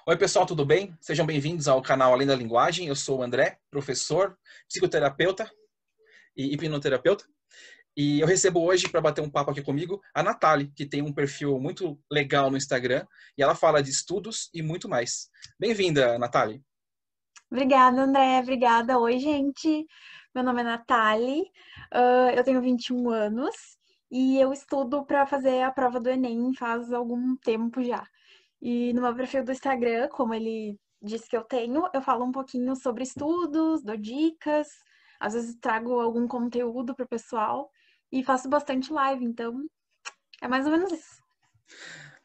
Oi, pessoal, tudo bem? Sejam bem-vindos ao canal Além da Linguagem. Eu sou o André, professor, psicoterapeuta e hipnoterapeuta. E eu recebo hoje, para bater um papo aqui comigo, a Natália, que tem um perfil muito legal no Instagram e ela fala de estudos e muito mais. Bem-vinda, Natália. Obrigada, André. Obrigada. Oi, gente. Meu nome é Nathalie, eu tenho 21 anos e eu estudo para fazer a prova do Enem faz algum tempo já. E no meu perfil do Instagram, como ele disse que eu falo um pouquinho sobre estudos, dou dicas, às vezes trago algum conteúdo para o pessoal e faço bastante live, então é mais ou menos isso.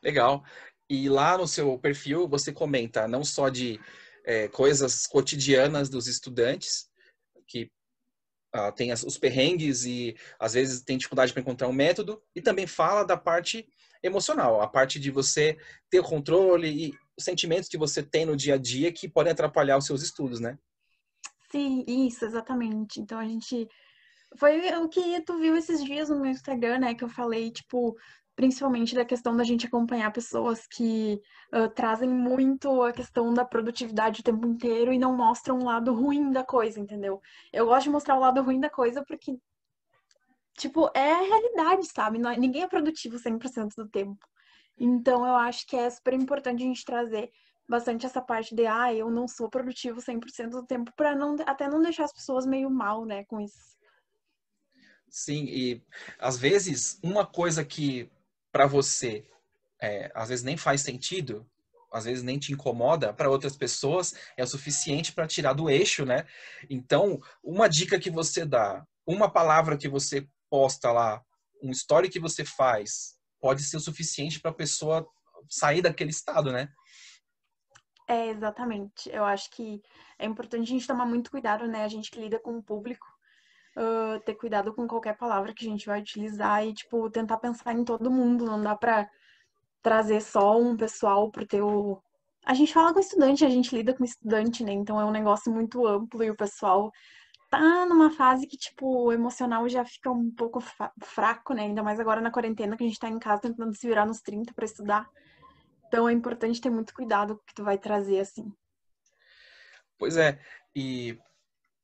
Legal. E lá no seu perfil você comenta não só de coisas cotidianas dos estudantes, que tem os perrengues e às vezes tem dificuldade para encontrar um método, e também fala da parte emocional, a parte de você ter o controle e os sentimentos que você tem no dia a dia que podem atrapalhar os seus estudos, né? Sim, isso, exatamente. Então a gente foi o que tu viu esses dias no meu Instagram, né? Que eu falei, tipo, principalmente da questão da gente acompanhar pessoas que trazem muito a questão da produtividade o tempo inteiro e não mostram o lado ruim da coisa, entendeu? Eu gosto de mostrar o lado ruim da coisa porque, tipo, é a realidade, sabe? Ninguém é produtivo 100% do tempo. Então, eu acho que é super importante a gente trazer bastante essa parte de, eu não sou produtivo 100% do tempo, para não, até não deixar as pessoas meio mal, né, com isso. Sim, e às vezes uma coisa que para você às vezes nem faz sentido, às vezes nem te incomoda, para outras pessoas é o suficiente para tirar do eixo, né? Então, uma dica que você dá, uma palavra que você posta lá, um story que você faz, pode ser o suficiente para a pessoa sair daquele estado, né? É, exatamente. Eu acho que é importante a gente tomar muito cuidado, né? A gente que lida com o público, ter cuidado com qualquer palavra que a gente vai utilizar e, tipo, tentar pensar em todo mundo. Não dá pra trazer só um pessoal pro teu. A gente fala com estudante, a gente lida com estudante, né? Então é um negócio muito amplo e o pessoal tá numa fase que, tipo, o emocional já fica um pouco fraco, né? Ainda mais agora na quarentena que a gente tá em casa tentando se virar nos 30 pra estudar. Então é importante ter muito cuidado com o que tu vai trazer, assim. Pois é, e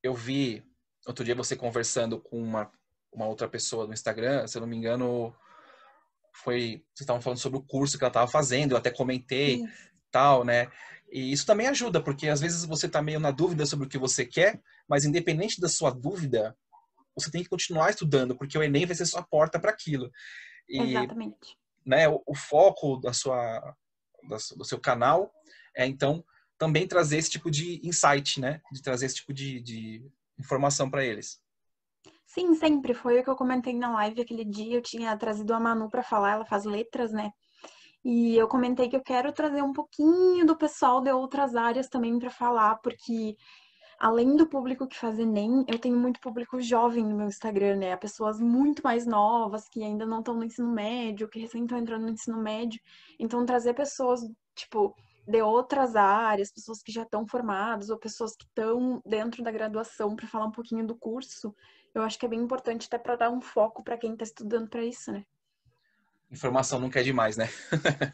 eu vi outro dia você conversando com uma outra pessoa no Instagram, se eu não me engano, vocês estavam falando sobre o curso que ela estava fazendo, eu até comentei, Isso. tal, né? E isso também ajuda, porque às vezes você está meio na dúvida sobre o que você quer, mas independente da sua dúvida, você tem que continuar estudando, porque o Enem vai ser sua porta para aquilo. E, Exatamente. né, o foco do seu canal é, então, também trazer esse tipo de insight, né? De trazer esse tipo de informação para eles. Sim, sempre. Foi o que eu comentei na live aquele dia. Eu tinha trazido a Manu pra falar, ela faz letras, né? E eu comentei que eu quero trazer um pouquinho do pessoal de outras áreas também pra falar, porque além do público que faz Enem, eu tenho muito público jovem no meu Instagram, né? Pessoas muito mais novas que ainda não estão no ensino médio, que recém estão entrando no ensino médio. Então, trazer pessoas, tipo, de outras áreas, pessoas que já estão formadas ou pessoas que estão dentro da graduação para falar um pouquinho do curso, eu acho que é bem importante até para dar um foco para quem está estudando para isso, né? Informação nunca é demais, né?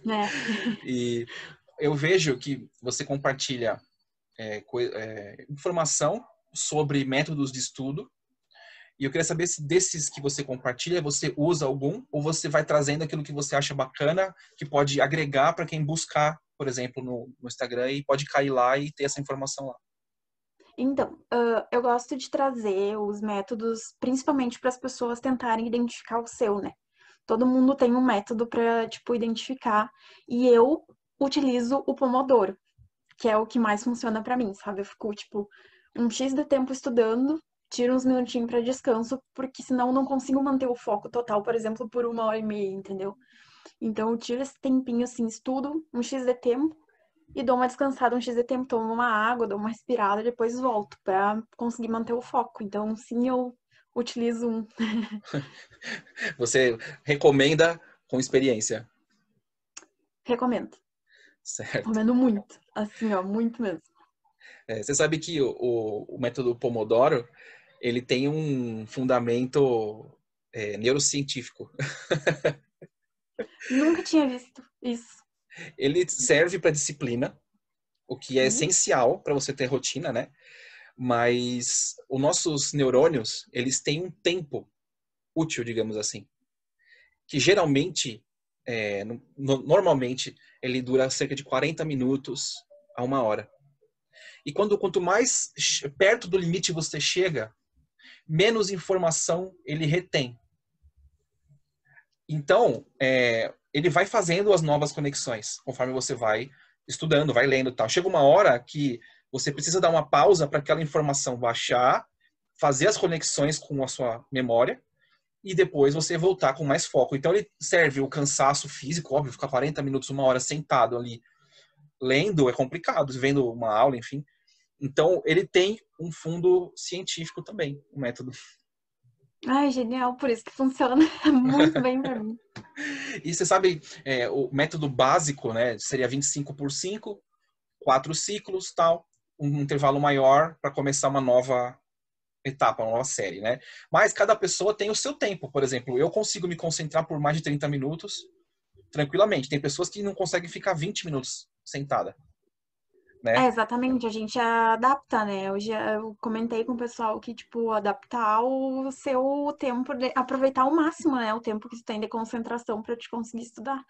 Né? E eu vejo que você compartilha informação sobre métodos de estudo. E eu queria saber se desses que você compartilha, você usa algum ou você vai trazendo aquilo que você acha bacana, que pode agregar para quem buscar, por exemplo, no Instagram e pode cair lá e ter essa informação lá. Então, eu gosto de trazer os métodos, principalmente para as pessoas tentarem identificar o seu, né? Todo mundo tem um método para, tipo, identificar. E eu utilizo o Pomodoro, que é o que mais funciona para mim, sabe? Eu fico, tipo, um X de tempo estudando, tiro uns minutinhos para descanso, porque senão eu não consigo manter o foco total, por exemplo, por 1 hora e meia, entendeu? Então eu tiro esse tempinho assim, estudo um X de tempo e dou uma descansada um X de tempo, tomo uma água, dou uma respirada, depois volto para conseguir manter o foco. Então, sim, eu utilizo um. Você recomenda com experiência, Recomendo. certo? Recomendo muito. Assim, ó, muito mesmo. Você sabe que o método Pomodoro, ele tem um fundamento neurocientífico. Nunca tinha visto isso. Ele serve para disciplina, o que é Sim. essencial para você ter rotina, né? Mas os nossos neurônios, eles têm um tempo útil, digamos assim, que geralmente, normalmente, ele dura cerca de 40 minutos a 1 hora. E quanto mais perto do limite você chega, menos informação ele retém. Então, ele vai fazendo as novas conexões, conforme você vai estudando, vai lendo e tal. Chega uma hora que você precisa dar uma pausa para aquela informação baixar, fazer as conexões com a sua memória, e depois você voltar com mais foco. Então, ele serve o cansaço físico, óbvio, ficar 40 minutos, 1 hora sentado ali, lendo é complicado, vendo uma aula, enfim. Então, ele tem um fundo científico também, o método. Ai, genial, por isso que funciona muito bem pra mim. E você sabe, o método básico, né, seria 25 por 5, 4 ciclos, tal, um intervalo maior para começar uma nova etapa, uma nova série, né? Mas cada pessoa tem o seu tempo. Por exemplo, eu consigo me concentrar por mais de 30 minutos tranquilamente. Tem pessoas que não conseguem ficar 20 minutos sentada, É, né? exatamente, a gente adapta, né? Eu comentei com o pessoal que, tipo, adaptar o seu tempo, aproveitar ao máximo, né? O tempo que tu tem de concentração pra te conseguir estudar.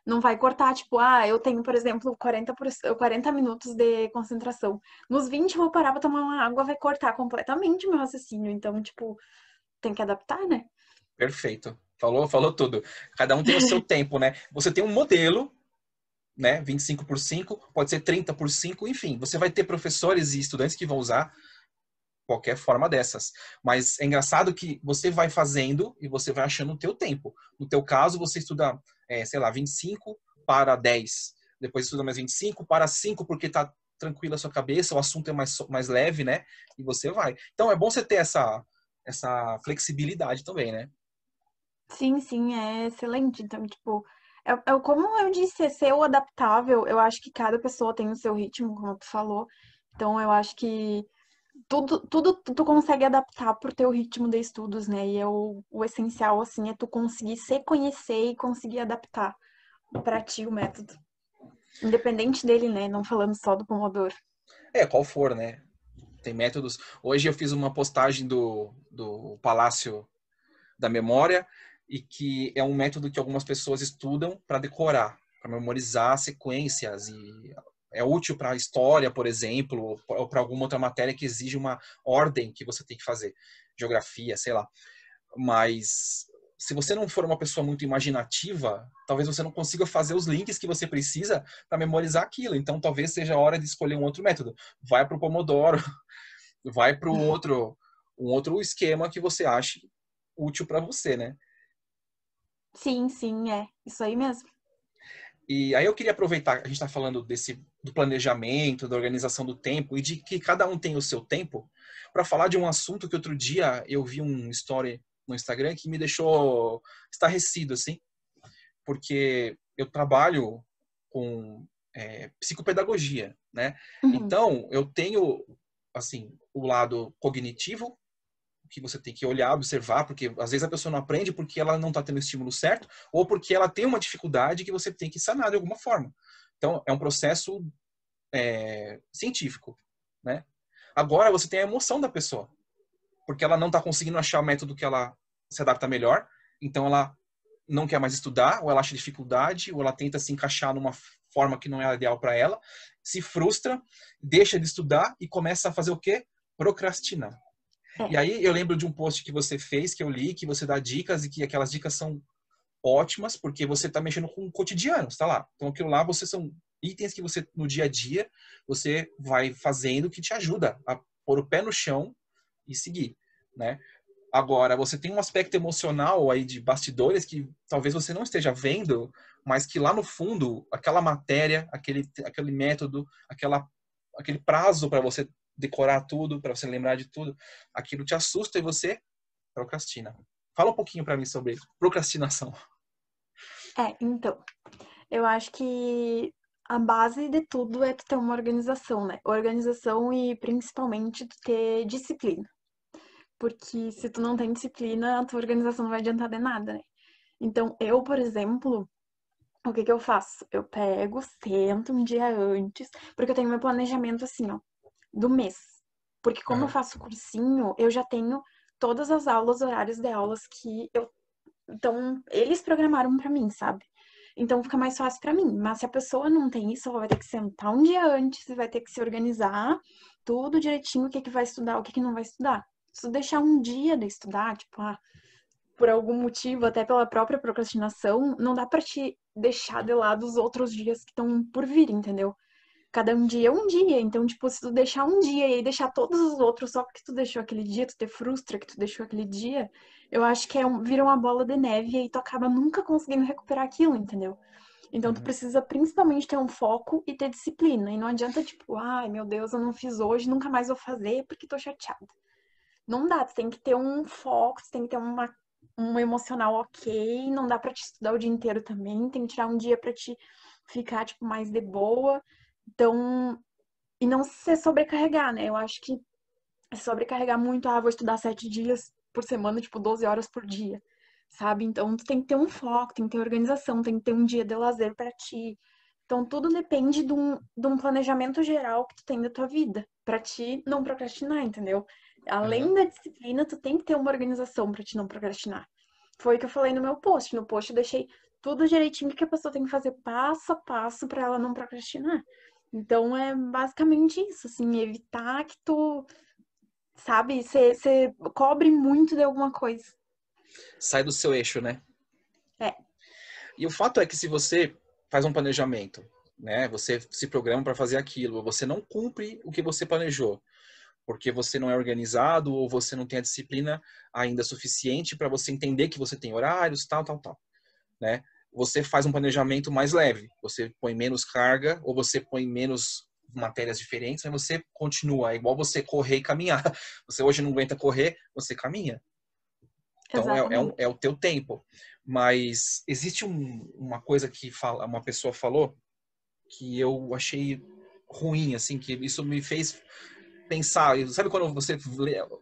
Não vai cortar, tipo, eu tenho, por exemplo, 40 minutos de concentração. Nos 20 eu vou parar pra tomar uma água, vai cortar completamente o meu raciocínio. Então, tipo, tem que adaptar, né? Perfeito. Falou tudo. Cada um tem o seu tempo, né? Você tem um modelo, né? 25 por 5, pode ser 30 por 5, enfim. Você vai ter professores e estudantes que vão usar qualquer forma dessas. Mas é engraçado que você vai fazendo e você vai achando o teu tempo. No teu caso, você estuda, sei lá, 25 para 10. Depois estuda mais 25 para 5, porque tá tranquila a sua cabeça, o assunto é mais leve, né? E você vai. Então é bom você ter essa flexibilidade também, né? Sim, sim, é excelente. Então, tipo, como eu disse, é ser o adaptável. Eu acho que cada pessoa tem o seu ritmo, como tu falou. Então, eu acho que tudo tu consegue adaptar pro teu ritmo de estudos, né? E o essencial, assim, é tu conseguir se conhecer e conseguir adaptar pra ti o método. Independente dele, né? Não falando só do Pomodoro. Qual for, né? Tem métodos. Hoje eu fiz uma postagem do Palácio da Memória e que é um método que algumas pessoas estudam para decorar, para memorizar sequências e é útil para história, por exemplo, ou para alguma outra matéria que exige uma ordem que você tem que fazer, geografia, sei lá. Mas se você não for uma pessoa muito imaginativa, talvez você não consiga fazer os links que você precisa para memorizar aquilo. Então, talvez seja a hora de escolher um outro método. Vai para o Pomodoro, vai para um outro esquema que você ache útil para você, né? Sim, sim, é. Isso aí mesmo. E aí eu queria aproveitar, a gente está falando do planejamento, da organização do tempo e de que cada um tem o seu tempo, para falar de um assunto que outro dia eu vi um story no Instagram que me deixou estarrecido, assim, porque eu trabalho com psicopedagogia, né? Uhum. Então, eu tenho, assim, o lado cognitivo, que você tem que olhar, observar, porque às vezes a pessoa não aprende porque ela não está tendo o estímulo certo, ou porque ela tem uma dificuldade que você tem que sanar de alguma forma. Então, é um processo científico, né? Agora, você tem a emoção da pessoa, porque ela não está conseguindo achar o método que ela se adapta melhor, então ela não quer mais estudar, ou ela acha dificuldade, ou ela tenta se encaixar numa forma que não é ideal para ela, se frustra, deixa de estudar e começa a fazer o quê? Procrastinar. E É. aí eu lembro de um post que você fez, que eu li, que você dá dicas e que aquelas dicas são ótimas, porque você está mexendo com o cotidiano, está lá. Então aquilo lá você são itens que você no dia a dia você vai fazendo que te ajuda a pôr o pé no chão e seguir, né? Agora, você tem um aspecto emocional aí de bastidores que talvez você não esteja vendo, mas que lá no fundo, aquela matéria, aquele método, aquele prazo para você decorar tudo, para você lembrar de tudo, aquilo te assusta e você procrastina. Fala um pouquinho para mim sobre procrastinação. Então, eu acho que a base de tudo é tu ter uma organização, né? Organização e principalmente tu ter disciplina. Porque se tu não tem disciplina, a tua organização não vai adiantar de nada, né? Então, eu, por exemplo, o que que eu faço? Eu pego, sento um dia antes, porque eu tenho meu planejamento assim, ó, do mês. Porque como eu Aham. faço cursinho, eu já tenho todas as aulas, horários de aulas que eu. Então, eles programaram pra mim, sabe? Então fica mais fácil pra mim. Mas se a pessoa não tem isso, ela vai ter que sentar um dia antes e vai ter que se organizar tudo direitinho, o que que vai estudar, o que que não vai estudar. Se tu deixar um dia de estudar, tipo, por algum motivo, até pela própria procrastinação, não dá pra te deixar de lado os outros dias que estão por vir, entendeu? Cada um dia é um dia. Então, tipo, se tu deixar um dia e aí deixar todos os outros só porque tu deixou aquele dia, tu te frustra que tu deixou aquele dia, eu acho que vira uma bola de neve e aí tu acaba nunca conseguindo recuperar aquilo, entendeu? Então, tu Uhum. precisa principalmente ter um foco e ter disciplina. E não adianta, tipo, ai meu Deus, eu não fiz hoje, nunca mais vou fazer porque tô chateada. Não dá, tu tem que ter um foco, tu tem que ter um emocional ok, não dá pra te estudar o dia inteiro também, tem que tirar um dia pra te ficar, tipo, mais de boa. Então, e não se sobrecarregar, né? Eu acho que sobrecarregar muito, vou estudar 7 dias por semana, tipo, 12 horas por dia, sabe? Então, tu tem que ter um foco, tem que ter organização, tem que ter um dia de lazer pra ti. Então, tudo depende de um planejamento geral que tu tem da tua vida, pra ti não procrastinar, entendeu? Além Aham. da disciplina, tu tem que ter uma organização pra ti não procrastinar. Foi o que eu falei no meu post. No post eu deixei tudo direitinho que a pessoa tem que fazer passo a passo pra ela não procrastinar. Então é basicamente isso, assim, evitar que tu, sabe, você cobre muito de alguma coisa. Sai do seu eixo, né? É, E o fato é que se você faz um planejamento, né, você se programa para fazer aquilo, você não cumpre o que você planejou, porque você não é organizado ou você não tem a disciplina ainda suficiente para você entender que você tem horários, tal, tal, tal, né? Você faz um planejamento mais leve, você põe menos carga ou você põe menos matérias diferentes, mas você continua, é igual você correr e caminhar. Você hoje não aguenta correr, você caminha. Então é exatamente. o teu tempo. Mas existe uma coisa que uma pessoa falou que eu achei ruim, assim, que isso me fez pensar. Sabe quando você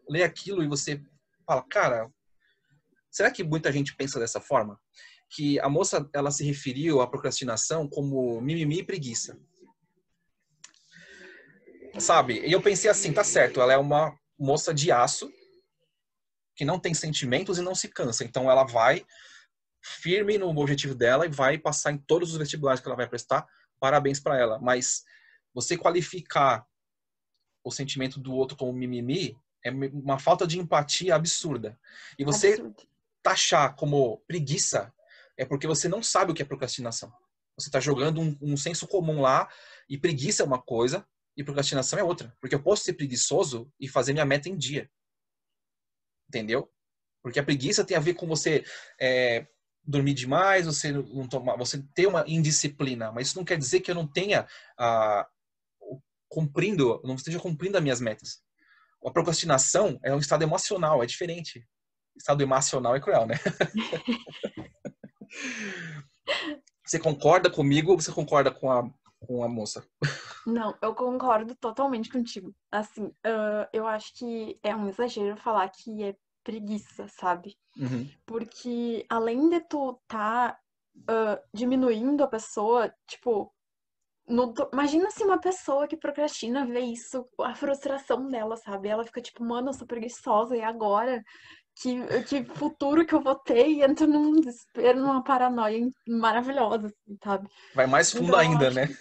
lê aquilo e você fala, cara, será que muita gente pensa dessa forma? Que a moça, ela se referiu à procrastinação como mimimi e preguiça. Sabe? E eu pensei assim, tá certo, ela é uma moça de aço que não tem sentimentos e não se cansa. Então ela vai firme no objetivo dela e vai passar em todos os vestibulares que ela vai prestar. Parabéns para ela. Mas você qualificar o sentimento do outro como mimimi é uma falta de empatia absurda. E você Absurdo. taxar como preguiça é porque você não sabe o que é procrastinação. Você está jogando um senso comum lá e preguiça é uma coisa e procrastinação é outra. Porque eu posso ser preguiçoso e fazer minha meta em dia. Entendeu? Porque a preguiça tem a ver com você dormir demais, você não tomar, você ter uma indisciplina, mas isso não quer dizer que eu não tenha cumprindo, não esteja cumprindo as minhas metas. A procrastinação é um estado emocional, é diferente. Estado emocional é cruel, né? Você concorda comigo ou você concorda com a moça? Não, eu concordo totalmente contigo. Assim, eu acho que é um exagero falar que é preguiça, sabe? Uhum. Porque além de tu tá diminuindo a pessoa, tipo, imagina se uma pessoa que procrastina vê isso, a frustração dela, sabe? Ela fica tipo, mano, eu sou preguiçosa, e agora? Que futuro que eu vou ter? E entra num desespero, numa paranoia maravilhosa, assim, sabe? Vai mais fundo Então eu ainda, acho né? que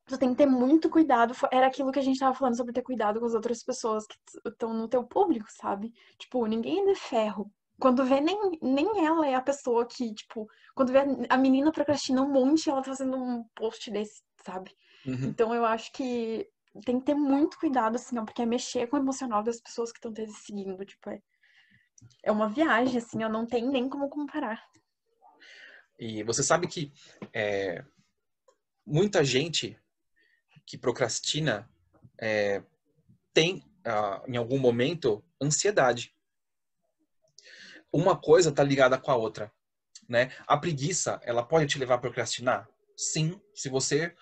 tu tem que ter muito cuidado. Era aquilo que a gente tava falando sobre ter cuidado com as outras pessoas que estão no teu público, sabe? Tipo, ninguém é de ferro. Quando vê, nem ela é a pessoa que, tipo, quando vê a menina procrastina um monte, ela tá fazendo um post desse, sabe? Uhum. Então eu acho que tem que ter muito cuidado, assim, ó, porque é mexer com o emocional das pessoas que estão te seguindo. Tipo, é uma viagem, assim, ó, não tem nem como comparar. E você sabe que muita gente que procrastina tem, em algum momento, ansiedade. Uma coisa está ligada com a outra, né? A preguiça, ela pode te levar a procrastinar? Sim, se você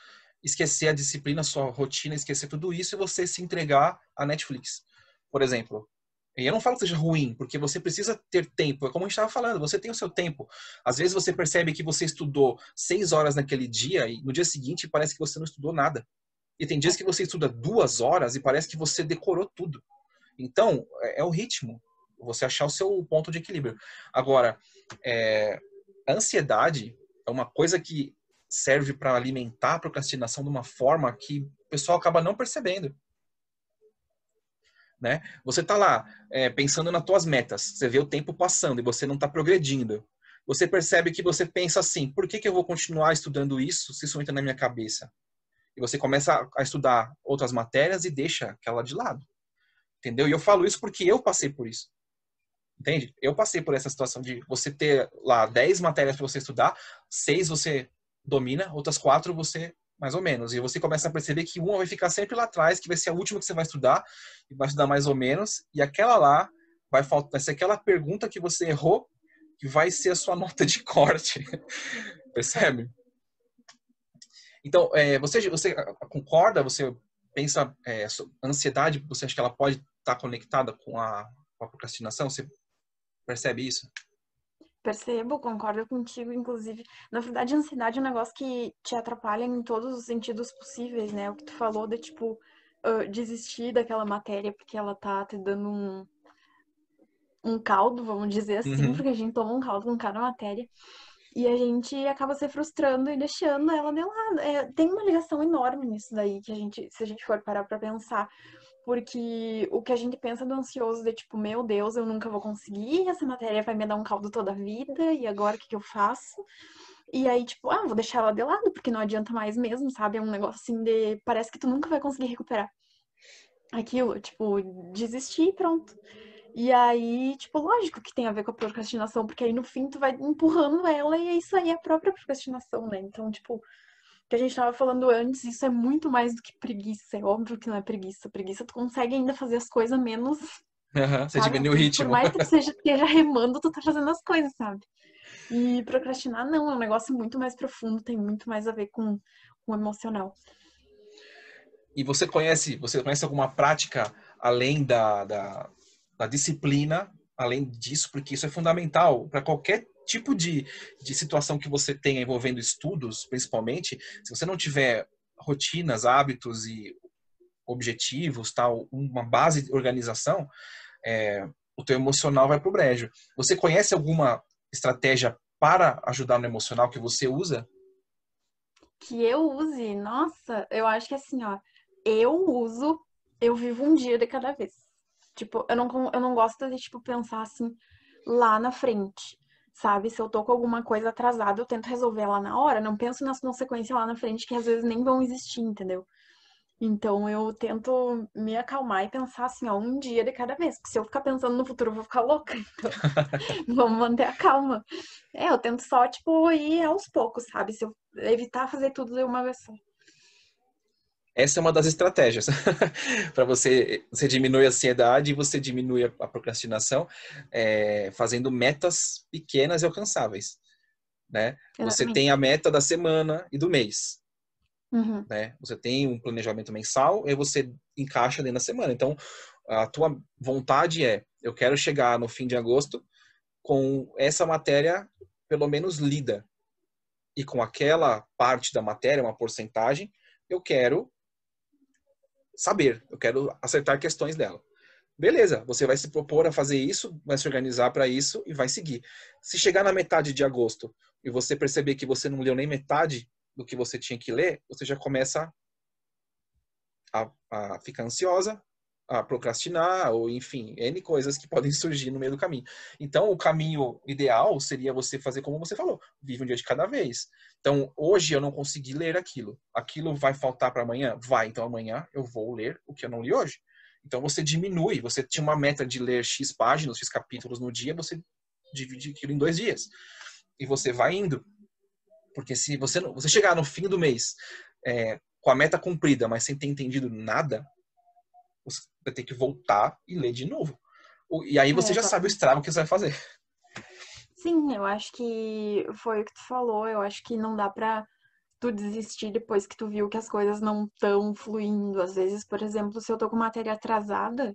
esquecer a disciplina, a sua rotina, esquecer tudo isso e você se entregar à Netflix. Por exemplo, E eu não falo que seja ruim, porque você precisa ter tempo. É como a gente estava falando, você tem o seu tempo. Às vezes você percebe que você estudou 6 horas naquele dia e no dia seguinte parece que você não estudou nada. E tem dias que você estuda 2 horas e parece que você decorou tudo. Então, é o ritmo. Você achar o seu ponto de equilíbrio. Agora, a ansiedade é uma coisa que serve para alimentar a procrastinação de uma forma que o pessoal acaba não percebendo. Né? Você está lá pensando nas tuas metas, você vê o tempo passando e você não está progredindo. Você percebe que você pensa assim, por que eu vou continuar estudando isso se isso entra na minha cabeça? E você começa a estudar outras matérias e deixa aquela de lado. Entendeu? E eu falo isso porque eu passei por isso. Entende? Eu passei por essa situação de você ter lá 10 matérias para você estudar, 6 você domina, outras 4 você mais ou menos. E você começa a perceber que uma vai ficar sempre lá atrás, que vai ser a última que você vai estudar, e vai estudar mais ou menos, e aquela lá vai ser aquela pergunta que você errou, que vai ser a sua nota de corte. Percebe? Então, você concorda? Você pensa, a ansiedade, você acha que ela pode estar conectada com a procrastinação? Você percebe isso? Percebo, concordo contigo, inclusive. Na verdade, a ansiedade é um negócio que te atrapalha em todos os sentidos possíveis, né? O que tu falou de, tipo, desistir daquela matéria porque ela tá te dando um caldo, vamos dizer assim, Uhum. porque a gente toma um caldo com cada matéria. E a gente acaba se frustrando e deixando ela de lado. Tem uma ligação enorme nisso daí, que se a gente for parar pra pensar. Porque o que a gente pensa do ansioso de tipo, meu Deus, eu nunca vou conseguir, essa matéria vai me dar um caldo toda a vida, e agora o que eu faço? E aí, tipo, vou deixar ela de lado, porque não adianta mais mesmo, sabe? É um negócio assim de. Parece que tu nunca vai conseguir recuperar aquilo, tipo, desistir e pronto. E aí, tipo, lógico que tem a ver com a procrastinação, porque aí no fim tu vai empurrando ela e isso aí é a própria procrastinação, né? Então, tipo, que a gente tava falando antes, isso é muito mais do que preguiça. É óbvio que não é preguiça. Preguiça, tu consegue ainda fazer as coisas menos, Uhum. Você sabe? diminui o Por ritmo. mais que tu esteja remando, tu tá fazendo as coisas, sabe? E procrastinar não, é um negócio muito mais profundo, tem muito mais a ver com o emocional. E você conhece alguma prática além da disciplina, além disso, porque isso é fundamental para qualquer tipo de situação que você tenha envolvendo estudos, principalmente, se você não tiver rotinas, hábitos e objetivos, tal, uma base de organização, o teu emocional vai pro brejo. Você conhece alguma estratégia para ajudar no emocional que você usa? Que eu use, nossa, eu acho que assim, ó, eu uso, eu vivo um dia de cada vez. Tipo, eu não gosto de, tipo, pensar assim, lá na frente, sabe? Se eu tô com alguma coisa atrasada, eu tento resolver ela na hora, não penso nas consequências lá na frente, que às vezes nem vão existir, entendeu? Então eu tento me acalmar e pensar assim, ó, um dia de cada vez, porque se eu ficar pensando no futuro, eu vou ficar louca, então vamos manter a calma. Eu tento só, tipo, ir aos poucos, sabe? Se eu evitar fazer tudo de uma vez só. Essa é uma das estratégias para você diminui a ansiedade e você diminui a procrastinação, fazendo metas pequenas e alcançáveis, né? Você tem a Exatamente. meta da semana e do mês, Uhum. né? Você tem um planejamento mensal e você encaixa dentro da semana. Então, a tua vontade eu quero chegar no fim de agosto com essa matéria pelo menos lida e com aquela parte da matéria, uma porcentagem, eu quero saber, eu quero acertar questões dela. Beleza, você vai se propor a fazer isso, vai se organizar para isso e vai seguir. Se chegar na metade de agosto e você perceber que você não leu nem metade do que você tinha que ler, você já começa a ficar ansiosa, a procrastinar, ou enfim, N coisas que podem surgir no meio do caminho. Então, o caminho ideal seria você fazer como você falou, vive um dia de cada vez. Então, hoje eu não consegui ler aquilo. Aquilo vai faltar para amanhã? Vai. Então, amanhã eu vou ler o que eu não li hoje. Então, você diminui. Você tinha uma meta de ler X páginas, X capítulos no dia, você divide aquilo em 2 dias. E você vai indo. Porque se você chegar no fim do mês com a meta cumprida, mas sem ter entendido nada, você vai ter que voltar e ler de novo. E aí você já sabe o Exatamente. estrago que você vai fazer. Sim, eu acho que foi o que tu falou. Eu acho que não dá pra tu desistir depois que tu viu que as coisas não estão fluindo. Às vezes, por exemplo, se eu tô com matéria atrasada,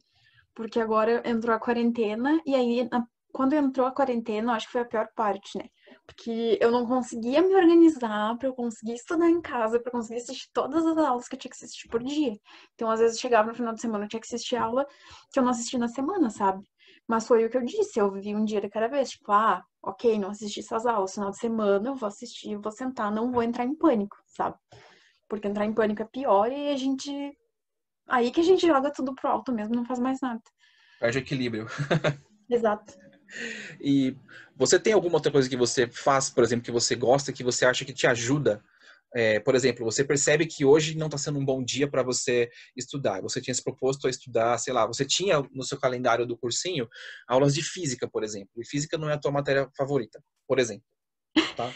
porque agora entrou a quarentena, e aí, quando entrou a quarentena, eu acho que foi a pior parte, né? Porque eu não conseguia me organizar pra eu conseguir estudar em casa, pra eu conseguir assistir todas as aulas que eu tinha que assistir por dia. Então, às vezes, chegava no final de semana, eu tinha que assistir aula que eu não assisti na semana, sabe? Mas foi o que eu disse, eu vivi um dia de cada vez. Tipo, ok, não assisti essas aulas, final de semana eu vou assistir, eu vou sentar, não vou entrar em pânico, sabe? Porque entrar em pânico é pior e a gente. Aí que a gente joga tudo pro alto mesmo, não faz mais nada. Perde o equilíbrio. Exato. E você tem alguma outra coisa que você faz, por exemplo, que você gosta, que você acha que te ajuda? Por exemplo, você percebe que hoje não está sendo um bom dia para você estudar. Você tinha se proposto a estudar, sei lá, você tinha no seu calendário do cursinho aulas de física, por exemplo. E física não é a tua matéria favorita, por exemplo. Tá?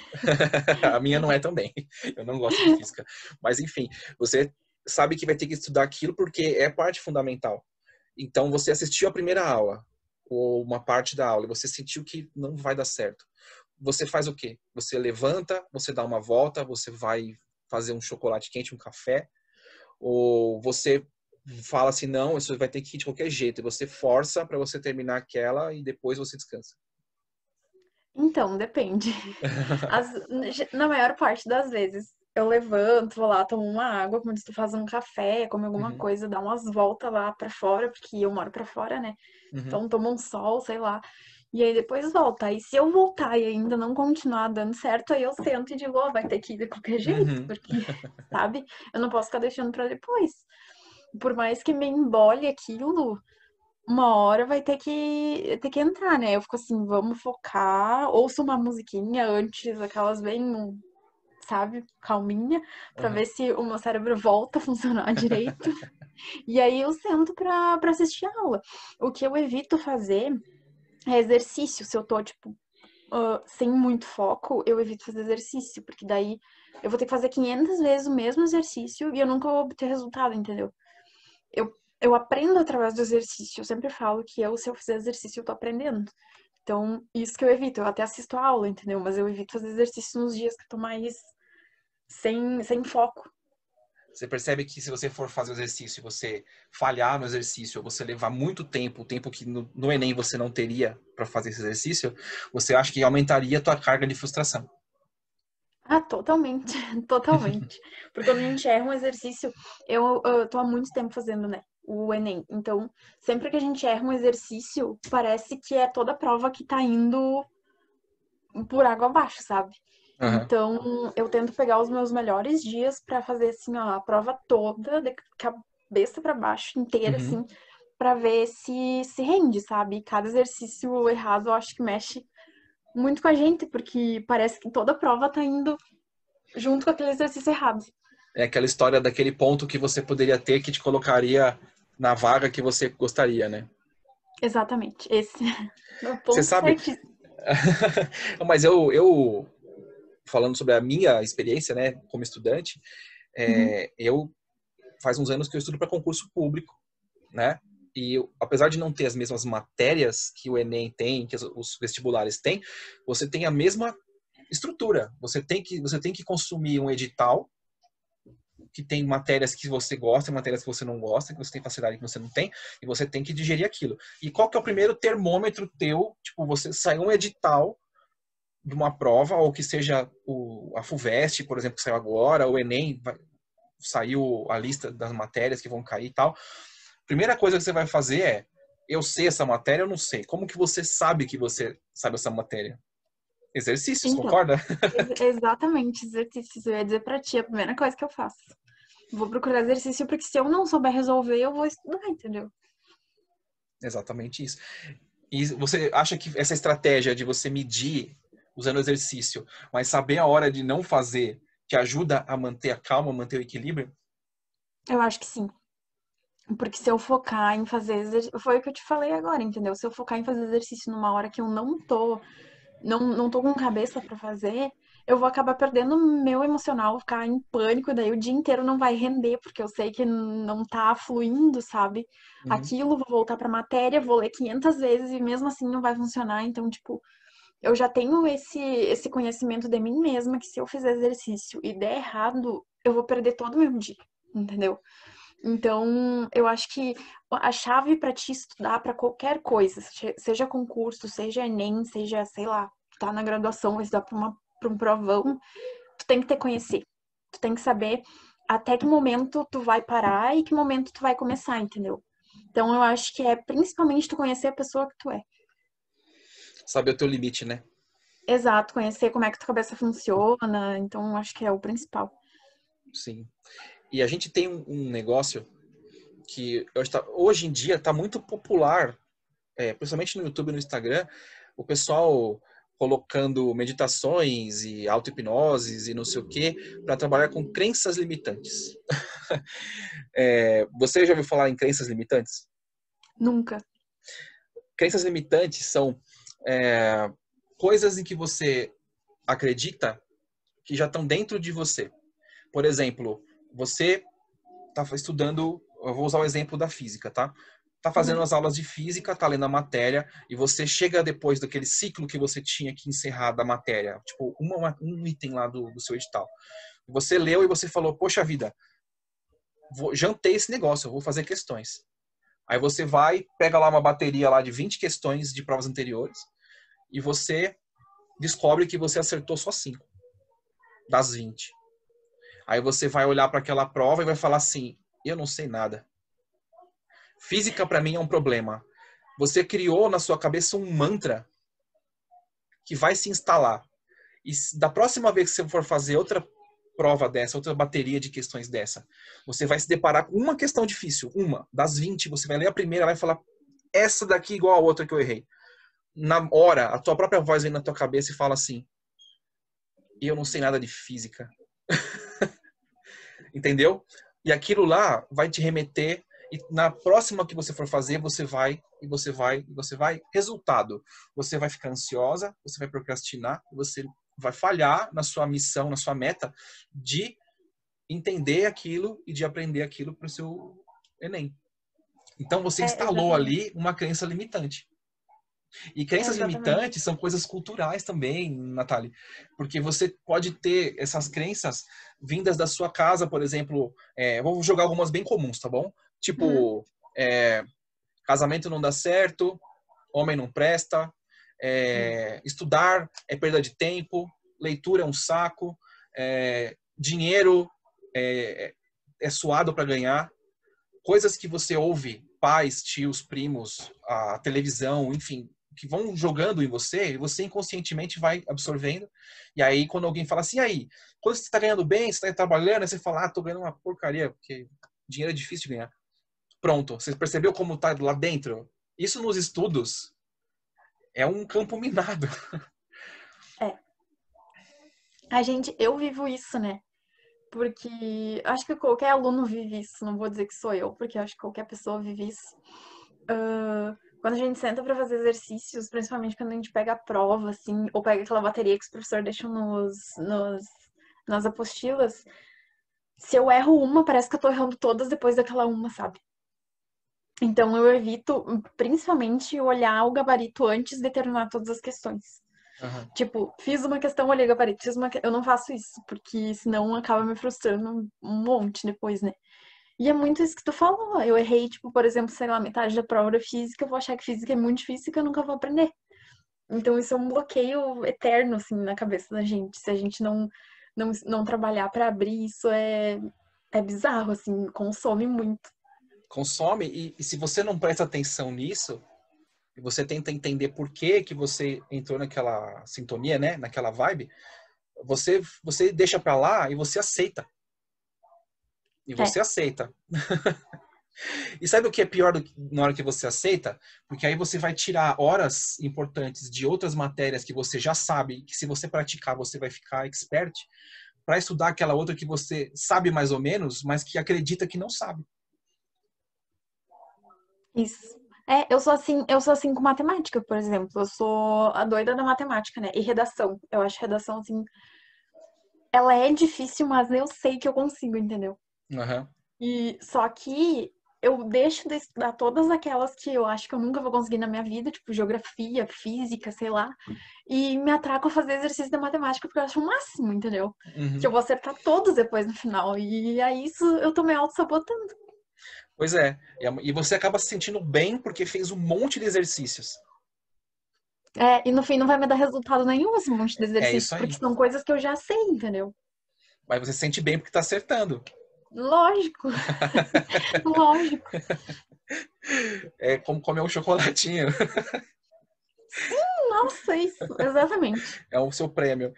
A minha não é também. Eu não gosto de física. Mas, enfim, você sabe que vai ter que estudar aquilo porque é parte fundamental. Então, você assistiu a primeira aula, ou uma parte da aula, e você sentiu que não vai dar certo. Você faz o quê? Você levanta, você dá uma volta, você vai fazer um chocolate quente, um café, ou você fala assim, não, isso vai ter que ir de qualquer jeito, e você força para você terminar aquela e depois você descansa. Então, depende. Na maior parte das vezes, eu levanto, vou lá, tomo uma água, como se tu faz um café, come alguma Uhum, coisa, dá umas voltas lá pra fora, porque eu moro pra fora, né? uhum, Então, tomo um sol, sei lá. E aí depois volta. Aí se eu voltar e ainda não continuar dando certo, aí eu sento e digo, vai ter que ir de qualquer jeito, uhum. porque, sabe? Eu não posso ficar deixando pra depois. Por mais que me embole aquilo, uma hora vai ter que entrar, né? Eu fico assim, vamos focar, ouço uma musiquinha antes, aquelas bem, sabe, calminha, pra ver Uhum. se o meu cérebro volta a funcionar direito. E aí eu sento pra assistir a aula. O que eu evito fazer é exercício. Se eu tô, tipo, sem muito foco, eu evito fazer exercício, porque daí eu vou ter que fazer 500 vezes o mesmo exercício e eu nunca vou obter resultado, entendeu? Eu aprendo através do exercício. Eu sempre falo que se eu fizer exercício, eu tô aprendendo. Então, isso que eu evito. Eu até assisto a aula, entendeu? Mas eu evito fazer exercício nos dias que eu tô mais sem foco. Você percebe que se você for fazer o exercício e você falhar no exercício, ou você levar muito tempo, o tempo que no Enem você não teria para fazer esse exercício, você acha que aumentaria a tua carga de frustração. Totalmente, totalmente. Porque quando a gente erra um exercício, eu tô há muito tempo fazendo, né? O Enem. Então, sempre que a gente erra um exercício, parece que é toda a prova que tá indo por água abaixo, sabe? Uhum, Então, eu tento pegar os meus melhores dias pra fazer assim, ó, a prova toda, de cabeça pra baixo, inteira, uhum. assim, pra ver se rende, sabe? E cada exercício errado, eu acho que mexe muito com a gente, porque parece que toda a prova tá indo junto com aquele exercício errado. É aquela história daquele ponto que você poderia ter que te colocaria na vaga que você gostaria, né? Exatamente, esse é o Você ponto sabe, certíssimo. mas eu falando sobre a minha experiência, né, como estudante, Uhum. eu faz uns anos que eu estudo para concurso público, né? E apesar de não ter as mesmas matérias que o Enem tem, que os vestibulares têm, você tem a mesma estrutura. Você tem que consumir um edital que tem matérias que você gosta e matérias que você não gosta, que você tem facilidade que você não tem, e você tem que digerir aquilo. E qual que é o primeiro termômetro teu? Tipo, você saiu um edital de uma prova, ou que seja a FUVEST, por exemplo, que saiu agora, o Enem, saiu a lista das matérias que vão cair e tal. Primeira coisa que você vai fazer é, eu sei essa matéria, eu não sei. Como que você sabe que você sabe essa matéria? Exercícios, Então, concorda? exatamente, exercícios. Eu ia dizer pra ti, a primeira coisa que eu faço. Vou procurar exercício, porque se eu não souber resolver, eu vou estudar, entendeu? Exatamente isso. E você acha que essa estratégia de você medir usando o exercício, mas saber a hora de não fazer, te ajuda a manter a calma, manter o equilíbrio? Eu acho que sim. Porque se eu focar em fazer exercício. Foi o que eu te falei agora, entendeu? Se eu focar em fazer exercício numa hora que eu não tô com cabeça pra fazer, eu vou acabar perdendo o meu emocional, vou ficar em pânico, daí o dia inteiro não vai render, porque eu sei que não tá fluindo, sabe? Uhum. Aquilo, vou voltar pra matéria, vou ler 500 vezes e mesmo assim não vai funcionar. Então, tipo, eu já tenho esse conhecimento de mim mesma que se eu fizer exercício e der errado, eu vou perder todo o meu dia, entendeu? Então, eu acho que a chave para te estudar para qualquer coisa, seja concurso, seja Enem, seja, sei lá, tá na graduação, vai estudar para um provão, tu tem que te conhecer. Tu tem que saber até que momento tu vai parar e que momento tu vai começar, entendeu? Então, eu acho que é principalmente tu conhecer a pessoa que tu é. Saber o teu limite, né? Exato, conhecer como é que tua cabeça funciona. Então, eu acho que é o principal. Sim. E a gente tem um negócio que hoje em dia está muito popular, principalmente no YouTube e no Instagram, o pessoal colocando meditações e auto-hipnoses e não sei o quê para trabalhar com crenças limitantes. Você já ouviu falar em crenças limitantes? Nunca. Crenças limitantes são coisas em que você acredita que já estão dentro de você. Por exemplo, você está estudando, eu vou usar o exemplo da física, tá? Tá fazendo as aulas de física, tá lendo a matéria, e você chega depois daquele ciclo que você tinha que encerrar da matéria, tipo, um item lá do seu edital. Você leu e você falou, poxa vida, jantei esse negócio, eu vou fazer questões. Aí você vai, pega lá uma bateria lá de 20 questões de provas anteriores, e você descobre que você acertou só 5 das 20. Aí você vai olhar para aquela prova e vai falar assim, eu não sei nada. Física para mim é um problema. Você criou na sua cabeça um mantra que vai se instalar. E da próxima vez que você for fazer outra prova dessa, outra bateria de questões dessa, você vai se deparar com uma questão difícil, uma das 20, você vai ler a primeira, vai falar essa daqui igual a outra que eu errei. Na hora, a tua própria voz vem na tua cabeça e fala assim, eu não sei nada de física. Entendeu? E aquilo lá vai te remeter e na próxima que você for fazer, você vai. Resultado, você vai ficar ansiosa, você vai procrastinar, você vai falhar na sua missão, na sua meta de entender aquilo e de aprender aquilo para o seu Enem. Então você instalou Exatamente. ali uma crença limitante. E crenças Exatamente. limitantes são coisas culturais também, Nathalie. Porque você pode ter essas crenças vindas da sua casa, por exemplo. Vou jogar algumas bem comuns, tá bom? Uhum. Tipo, casamento não dá certo, homem não presta, estudar é perda de tempo, leitura é um saco, dinheiro é suado para ganhar. Coisas que você ouve, pais, tios, primos, a televisão, enfim, que vão jogando em você, e você inconscientemente vai absorvendo. E aí, quando alguém fala assim, aí, quando você está ganhando bem, você está trabalhando, aí você fala, tô ganhando uma porcaria, porque dinheiro é difícil de ganhar. Pronto, você percebeu como tá lá dentro? Isso nos estudos é um campo minado. É. Eu vivo isso, né? Porque acho que qualquer aluno vive isso. Não vou dizer que sou eu, porque acho que qualquer pessoa vive isso. Quando a gente senta pra fazer exercícios, principalmente quando a gente pega a prova, assim, ou pega aquela bateria que os professores deixam nas apostilas, se eu erro uma, parece que eu tô errando todas depois daquela uma, sabe? Então eu evito, principalmente, olhar o gabarito antes de terminar todas as questões. Uhum. Tipo, fiz uma questão, olhei o gabarito, eu não faço isso, porque senão acaba me frustrando um monte depois, né? E é muito isso que tu falou. Eu errei, tipo, por exemplo, sei lá, metade da prova era física, eu vou achar que física é muito difícil e que eu nunca vou aprender. Então isso é um bloqueio eterno, assim, na cabeça da gente. Se a gente não trabalhar pra abrir, isso é bizarro, assim, consome muito. Consome, e se você não presta atenção nisso, e você tenta entender por que você entrou naquela sintonia, né, naquela vibe, você deixa pra lá e você aceita. E você É, aceita. E sabe o que é pior na hora que você aceita? Porque aí você vai tirar horas importantes de outras matérias que você já sabe, que se você praticar você vai ficar expert, para estudar aquela outra que você sabe mais ou menos, mas que acredita que não sabe. isso. Eu sou assim com matemática, por exemplo. Eu sou a doida da matemática, né? E redação. Eu acho redação, assim, ela é difícil, mas eu sei que eu consigo, entendeu? Uhum. E só que eu deixo de estudar todas aquelas que eu acho que eu nunca vou conseguir na minha vida, tipo geografia, física, sei lá, e me atraco a fazer exercício de matemática porque eu acho o máximo, entendeu? Que eu Uhum. vou acertar todos depois no final. E aí isso eu tô me auto-sabotando. Pois é. E você acaba se sentindo bem porque fez um monte de exercícios. E no fim não vai me dar resultado nenhum esse monte de É exercícios, isso porque aí. são coisas que eu já sei, entendeu? Mas você se sente bem porque tá acertando. Lógico, lógico. É como comer um chocolatinho. Nossa, isso, exatamente. É o seu prêmio.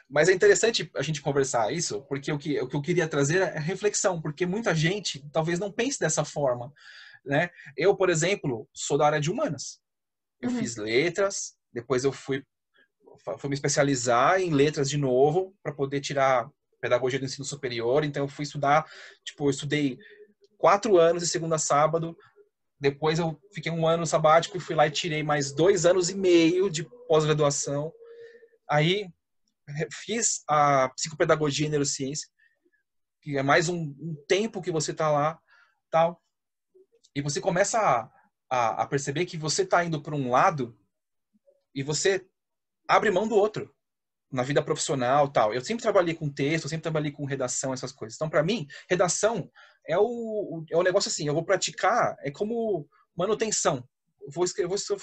Mas é interessante a gente conversar isso, porque o que eu queria trazer é reflexão, porque muita gente talvez não pense dessa forma, né? Eu, por exemplo, sou da área de humanas. Eu Uhum. fiz letras, depois eu fui me especializar em letras de novo para poder tirar pedagogia do ensino superior. Então eu fui estudar, tipo, eu estudei 4 anos de segunda a sábado. Depois eu fiquei um ano sabático e fui lá e tirei mais 2 anos e meio de pós-graduação. Aí fiz a psicopedagogia e neurociência, que é mais um tempo que você está lá, tal. E você começa a perceber que você está indo para um lado e você abre mão do outro na vida profissional, tal. Eu sempre trabalhei com texto, eu sempre trabalhei com redação, essas coisas. Então, para mim, redação é o negócio assim, eu vou praticar, é como manutenção. Eu vou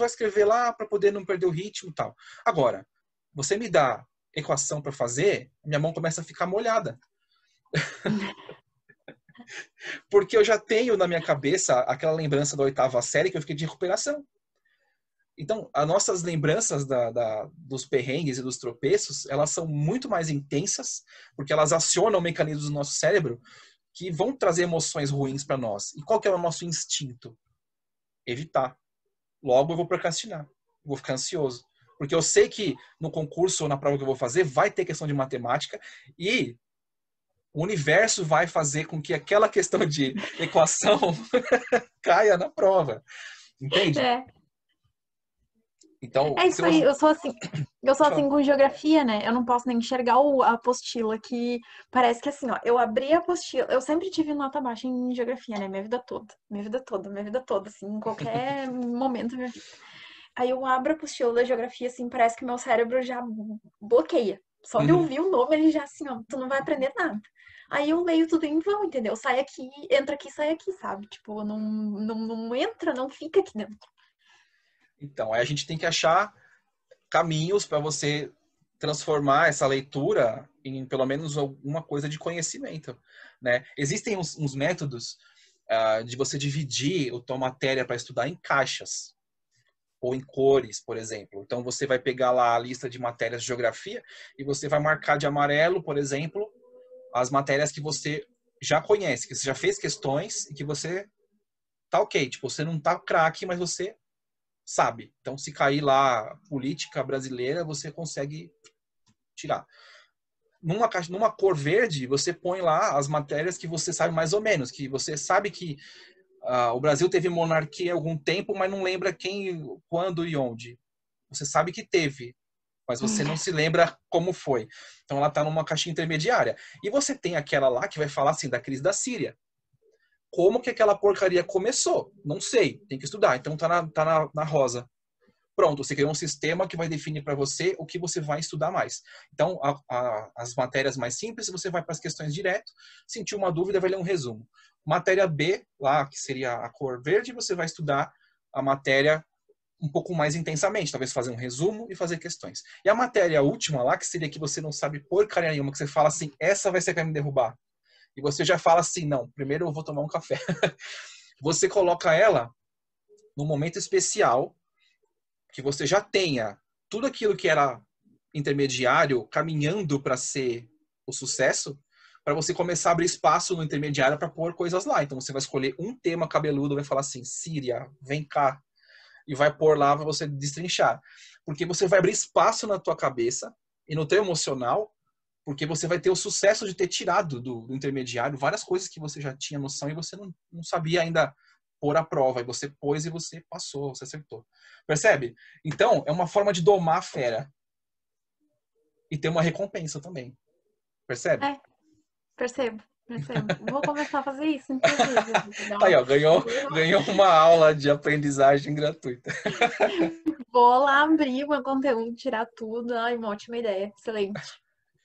escrever lá para poder não perder o ritmo, tal. Agora, você me dá equação para fazer, minha mão começa a ficar molhada. Porque eu já tenho na minha cabeça aquela lembrança da 8ª série que eu fiquei de recuperação. Então, as nossas lembranças dos perrengues e dos tropeços, elas são muito mais intensas, porque elas acionam mecanismos do nosso cérebro que vão trazer emoções ruins para nós. E qual que é o nosso instinto? Evitar. Logo, eu vou procrastinar. Vou ficar ansioso. Porque eu sei que no concurso ou na prova que eu vou fazer, vai ter questão de matemática e o universo vai fazer com que aquela questão de equação caia na prova. Entende? É, Então, é se isso aí, você... eu sou Pode falar. assim com geografia, né? Eu não posso nem enxergar a apostila, que parece que assim, ó, eu abri a apostila, eu sempre tive nota baixa em geografia, né? Minha vida toda, minha vida toda, minha vida toda, assim, em qualquer momento da minha vida. Aí eu abro a apostila da geografia, assim, parece que meu cérebro já bloqueia. Só de Uhum. ouvir o nome, ele já assim, ó, tu não vai aprender nada. Aí eu leio tudo em vão, entendeu? Sai aqui, entra aqui, sai aqui, sabe? Tipo, não entra, não fica aqui dentro. Então, aí a gente tem que achar caminhos para você transformar essa leitura em pelo menos alguma coisa de conhecimento, né? Existem uns métodos de você dividir a tua matéria para estudar em caixas ou em cores, por exemplo. Então você vai pegar lá a lista de matérias de geografia e você vai marcar de amarelo, por exemplo, as matérias que você já conhece, que você já fez questões e que você tá ok, tipo, você não tá craque, mas você sabe. Então, se cair lá política brasileira, você consegue tirar. Numa cor verde, você põe lá as matérias que você sabe mais ou menos, que você sabe que o Brasil teve monarquia há algum tempo, mas não lembra quem, quando e onde. Você sabe que teve, mas você não se lembra como foi. Então ela está numa caixinha intermediária. E você tem aquela lá que vai falar assim da crise da Síria. Como que aquela porcaria começou? Não sei, tem que estudar. Então tá na rosa. Pronto, você criou um sistema que vai definir para você o que você vai estudar mais. Então, as matérias mais simples, você vai para as questões direto, sentiu uma dúvida, vai ler um resumo. Matéria B, lá, que seria a cor verde, você vai estudar a matéria um pouco mais intensamente, talvez fazer um resumo e fazer questões. E a matéria última lá, que seria que você não sabe porcaria nenhuma, que você fala assim, essa vai ser que vai me derrubar. E você já fala assim, não, primeiro eu vou tomar um café. Você coloca ela num momento especial, que você já tenha tudo aquilo que era intermediário caminhando para ser o sucesso, para você começar a abrir espaço no intermediário para pôr coisas lá. Então você vai escolher um tema cabeludo, vai falar assim, Síria, vem cá, e vai pôr lá para você destrinchar. Porque você vai abrir espaço na tua cabeça e no teu emocional, porque você vai ter o sucesso de ter tirado do intermediário várias coisas que você já tinha noção e você não sabia ainda pôr à prova. E você pôs e você passou, você acertou. Percebe? Então, é uma forma de domar a fera. E ter uma recompensa também. Percebe? É, percebo, percebo. Vou começar a fazer isso, inclusive. Tá aí, ó, ganhou uma aula de aprendizagem gratuita. Vou lá abrir o meu conteúdo, tirar tudo. Ai, uma ótima ideia, excelente.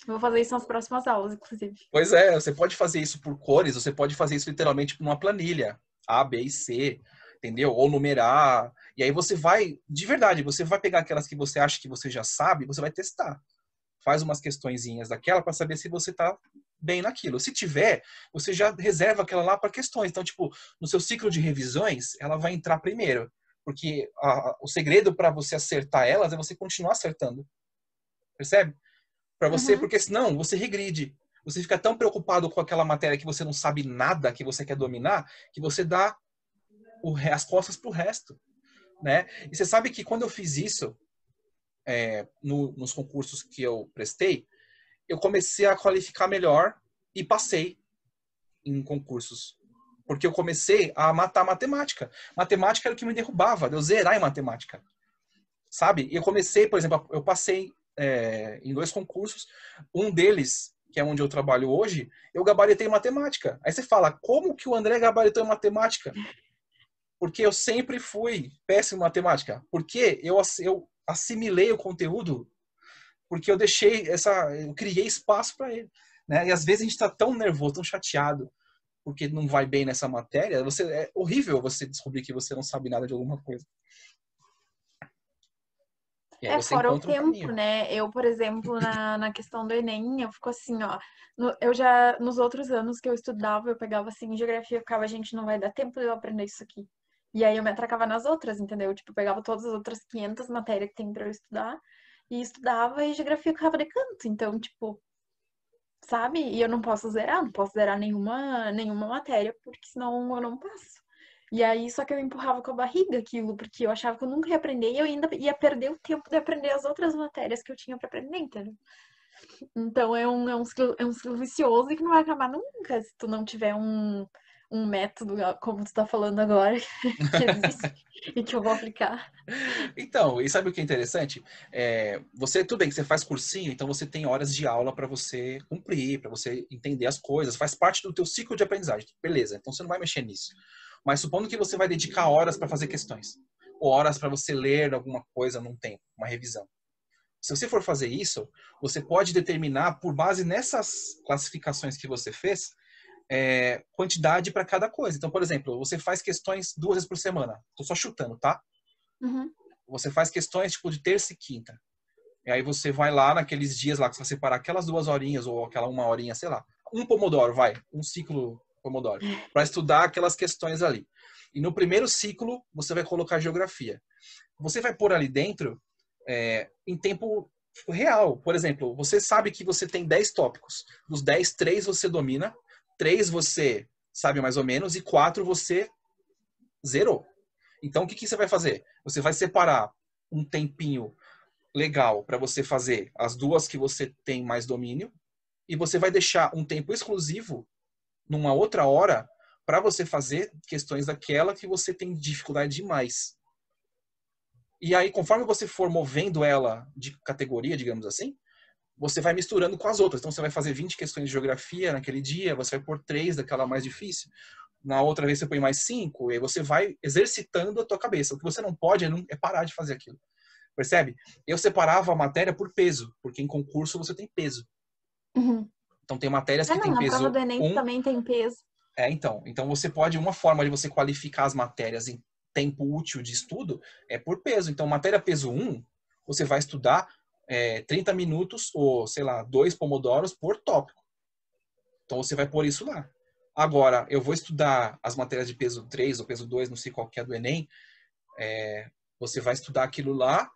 Vou fazer isso nas próximas aulas, inclusive. Pois é, você pode fazer isso por cores, você pode fazer isso literalmente por uma planilha. A, B e C, entendeu? Ou numerar. E aí você vai, de verdade, você vai pegar aquelas que você acha que você já sabe, você vai testar. Faz umas questõezinhas daquela para saber se você tá bem naquilo. Se tiver, você já reserva aquela lá para questões. Então, tipo, no seu ciclo de revisões, ela vai entrar primeiro. Porque o segredo para você acertar elas é você continuar acertando. Percebe? Para você, Uhum. porque senão você regride. Você fica tão preocupado com aquela matéria que você não sabe nada, que você quer dominar, que você dá as costas pro resto, né? E você sabe que quando eu fiz isso, nos concursos que eu prestei, eu comecei a qualificar melhor e passei em concursos. Porque eu comecei a matar matemática. Matemática era o que me derrubava, de eu zerar em matemática. Sabe? E eu comecei, por exemplo, eu passei em 2 concursos. Um deles, que é onde eu trabalho hoje, eu gabaritei matemática. Aí você fala, como que o André gabaritou em matemática? Porque eu sempre fui péssimo em matemática. Porque eu assimilei o conteúdo, porque eu criei espaço para ele. Né? E às vezes a gente está tão nervoso, tão chateado, porque não vai bem nessa matéria, é horrível você descobrir que você não sabe nada de alguma coisa. E aí você Fora o encontra um tempo, caminho. né? Eu, por exemplo, na questão do Enem, eu fico assim, ó. Eu já, nos outros anos que eu estudava, eu pegava assim, geografia, eu ficava, gente, não vai dar tempo de eu aprender isso aqui. E aí eu me atracava nas outras, entendeu? Tipo, eu pegava todas as outras 500 matérias que tem pra eu estudar e estudava e geografia eu ficava de canto. Então, tipo, sabe? E eu não posso zerar nenhuma matéria, porque senão eu não passo. E aí, só que eu empurrava com a barriga aquilo, porque eu achava que eu nunca ia aprender e eu ainda ia perder o tempo de aprender as outras matérias que eu tinha pra aprender, entendeu? Então é um ciclo vicioso e que não vai acabar nunca se tu não tiver um método, como tu tá falando agora, que existe e que eu vou aplicar. Então, e sabe o que é interessante? Tudo bem que você faz cursinho, então você tem horas de aula para você cumprir, para você entender as coisas, faz parte do teu ciclo de aprendizagem. Beleza, então você não vai mexer nisso. Mas supondo que você vai dedicar horas para fazer questões, ou horas para você ler alguma coisa num tempo, uma revisão. Se você for fazer isso, você pode determinar, por base nessas classificações que você fez, quantidade para cada coisa. Então, por exemplo, você faz questões 2 vezes por semana. Estou só chutando, tá? Uhum. Você faz questões tipo de terça e quinta. E aí você vai lá naqueles dias lá que você vai separar aquelas 2 horinhas ou aquela 1 horinha, sei lá. Um pomodoro, um ciclo pomodoro, para estudar aquelas questões ali. E no primeiro ciclo, você vai colocar geografia. Você vai pôr ali dentro em tempo real. Por exemplo, você sabe que você tem 10 tópicos. Dos 10, 3 você domina, 3 você sabe mais ou menos e 4 você zerou. Então, o que você vai fazer? Você vai separar um tempinho legal para você fazer as 2 que você tem mais domínio e você vai deixar um tempo exclusivo numa outra hora para você fazer questões daquela que você tem dificuldade demais. E aí, conforme você for movendo ela de categoria, digamos assim, você vai misturando com as outras. Então, você vai fazer 20 questões de geografia naquele dia, você vai pôr 3 daquela mais difícil. Na outra vez você põe mais 5, e aí você vai exercitando a tua cabeça. O que você não pode é parar de fazer aquilo. Percebe? Eu separava a matéria por peso, porque em concurso você tem peso. Uhum. Então tem matérias que Não, tem na prova peso do Enem 1. também tem peso. Então você pode, uma forma de você qualificar as matérias em tempo útil de estudo é por peso. Então, matéria peso 1, você vai estudar 30 minutos ou, sei lá, 2 pomodoros por tópico. Então você vai pôr isso lá. Agora, eu vou estudar as matérias de peso 3 ou peso 2, não sei qual que é do Enem, você vai estudar aquilo lá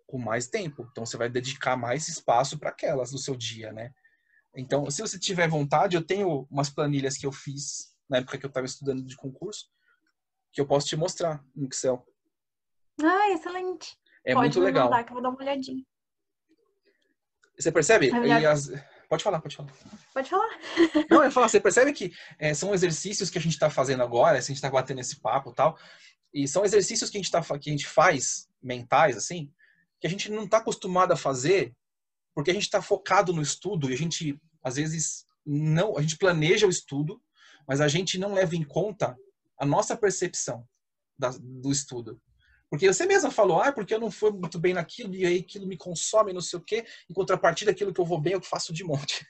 com mais tempo. Então você vai dedicar mais espaço para aquelas no seu dia, né? Então, se você tiver vontade, eu tenho umas planilhas que eu fiz na época que eu estava estudando de concurso, que eu posso te mostrar no Excel. Ah, excelente. É Pode muito me mandar legal. que eu vou dar uma olhadinha. Você percebe? É melhor. Pode falar, pode falar. Pode falar. Não, eu ia falar, você percebe que são exercícios que a gente está fazendo agora, assim, a gente está batendo esse papo e tal, e são exercícios que a gente faz, mentais, assim, que a gente não está acostumado a fazer, porque a gente está focado no estudo e a gente, às vezes, não, a gente planeja o estudo, mas a gente não leva em conta a nossa percepção do estudo. Porque você mesma falou, porque eu não fui muito bem naquilo, e aí aquilo me consome, não sei o quê, em contrapartida, aquilo que eu vou bem, eu faço de monte.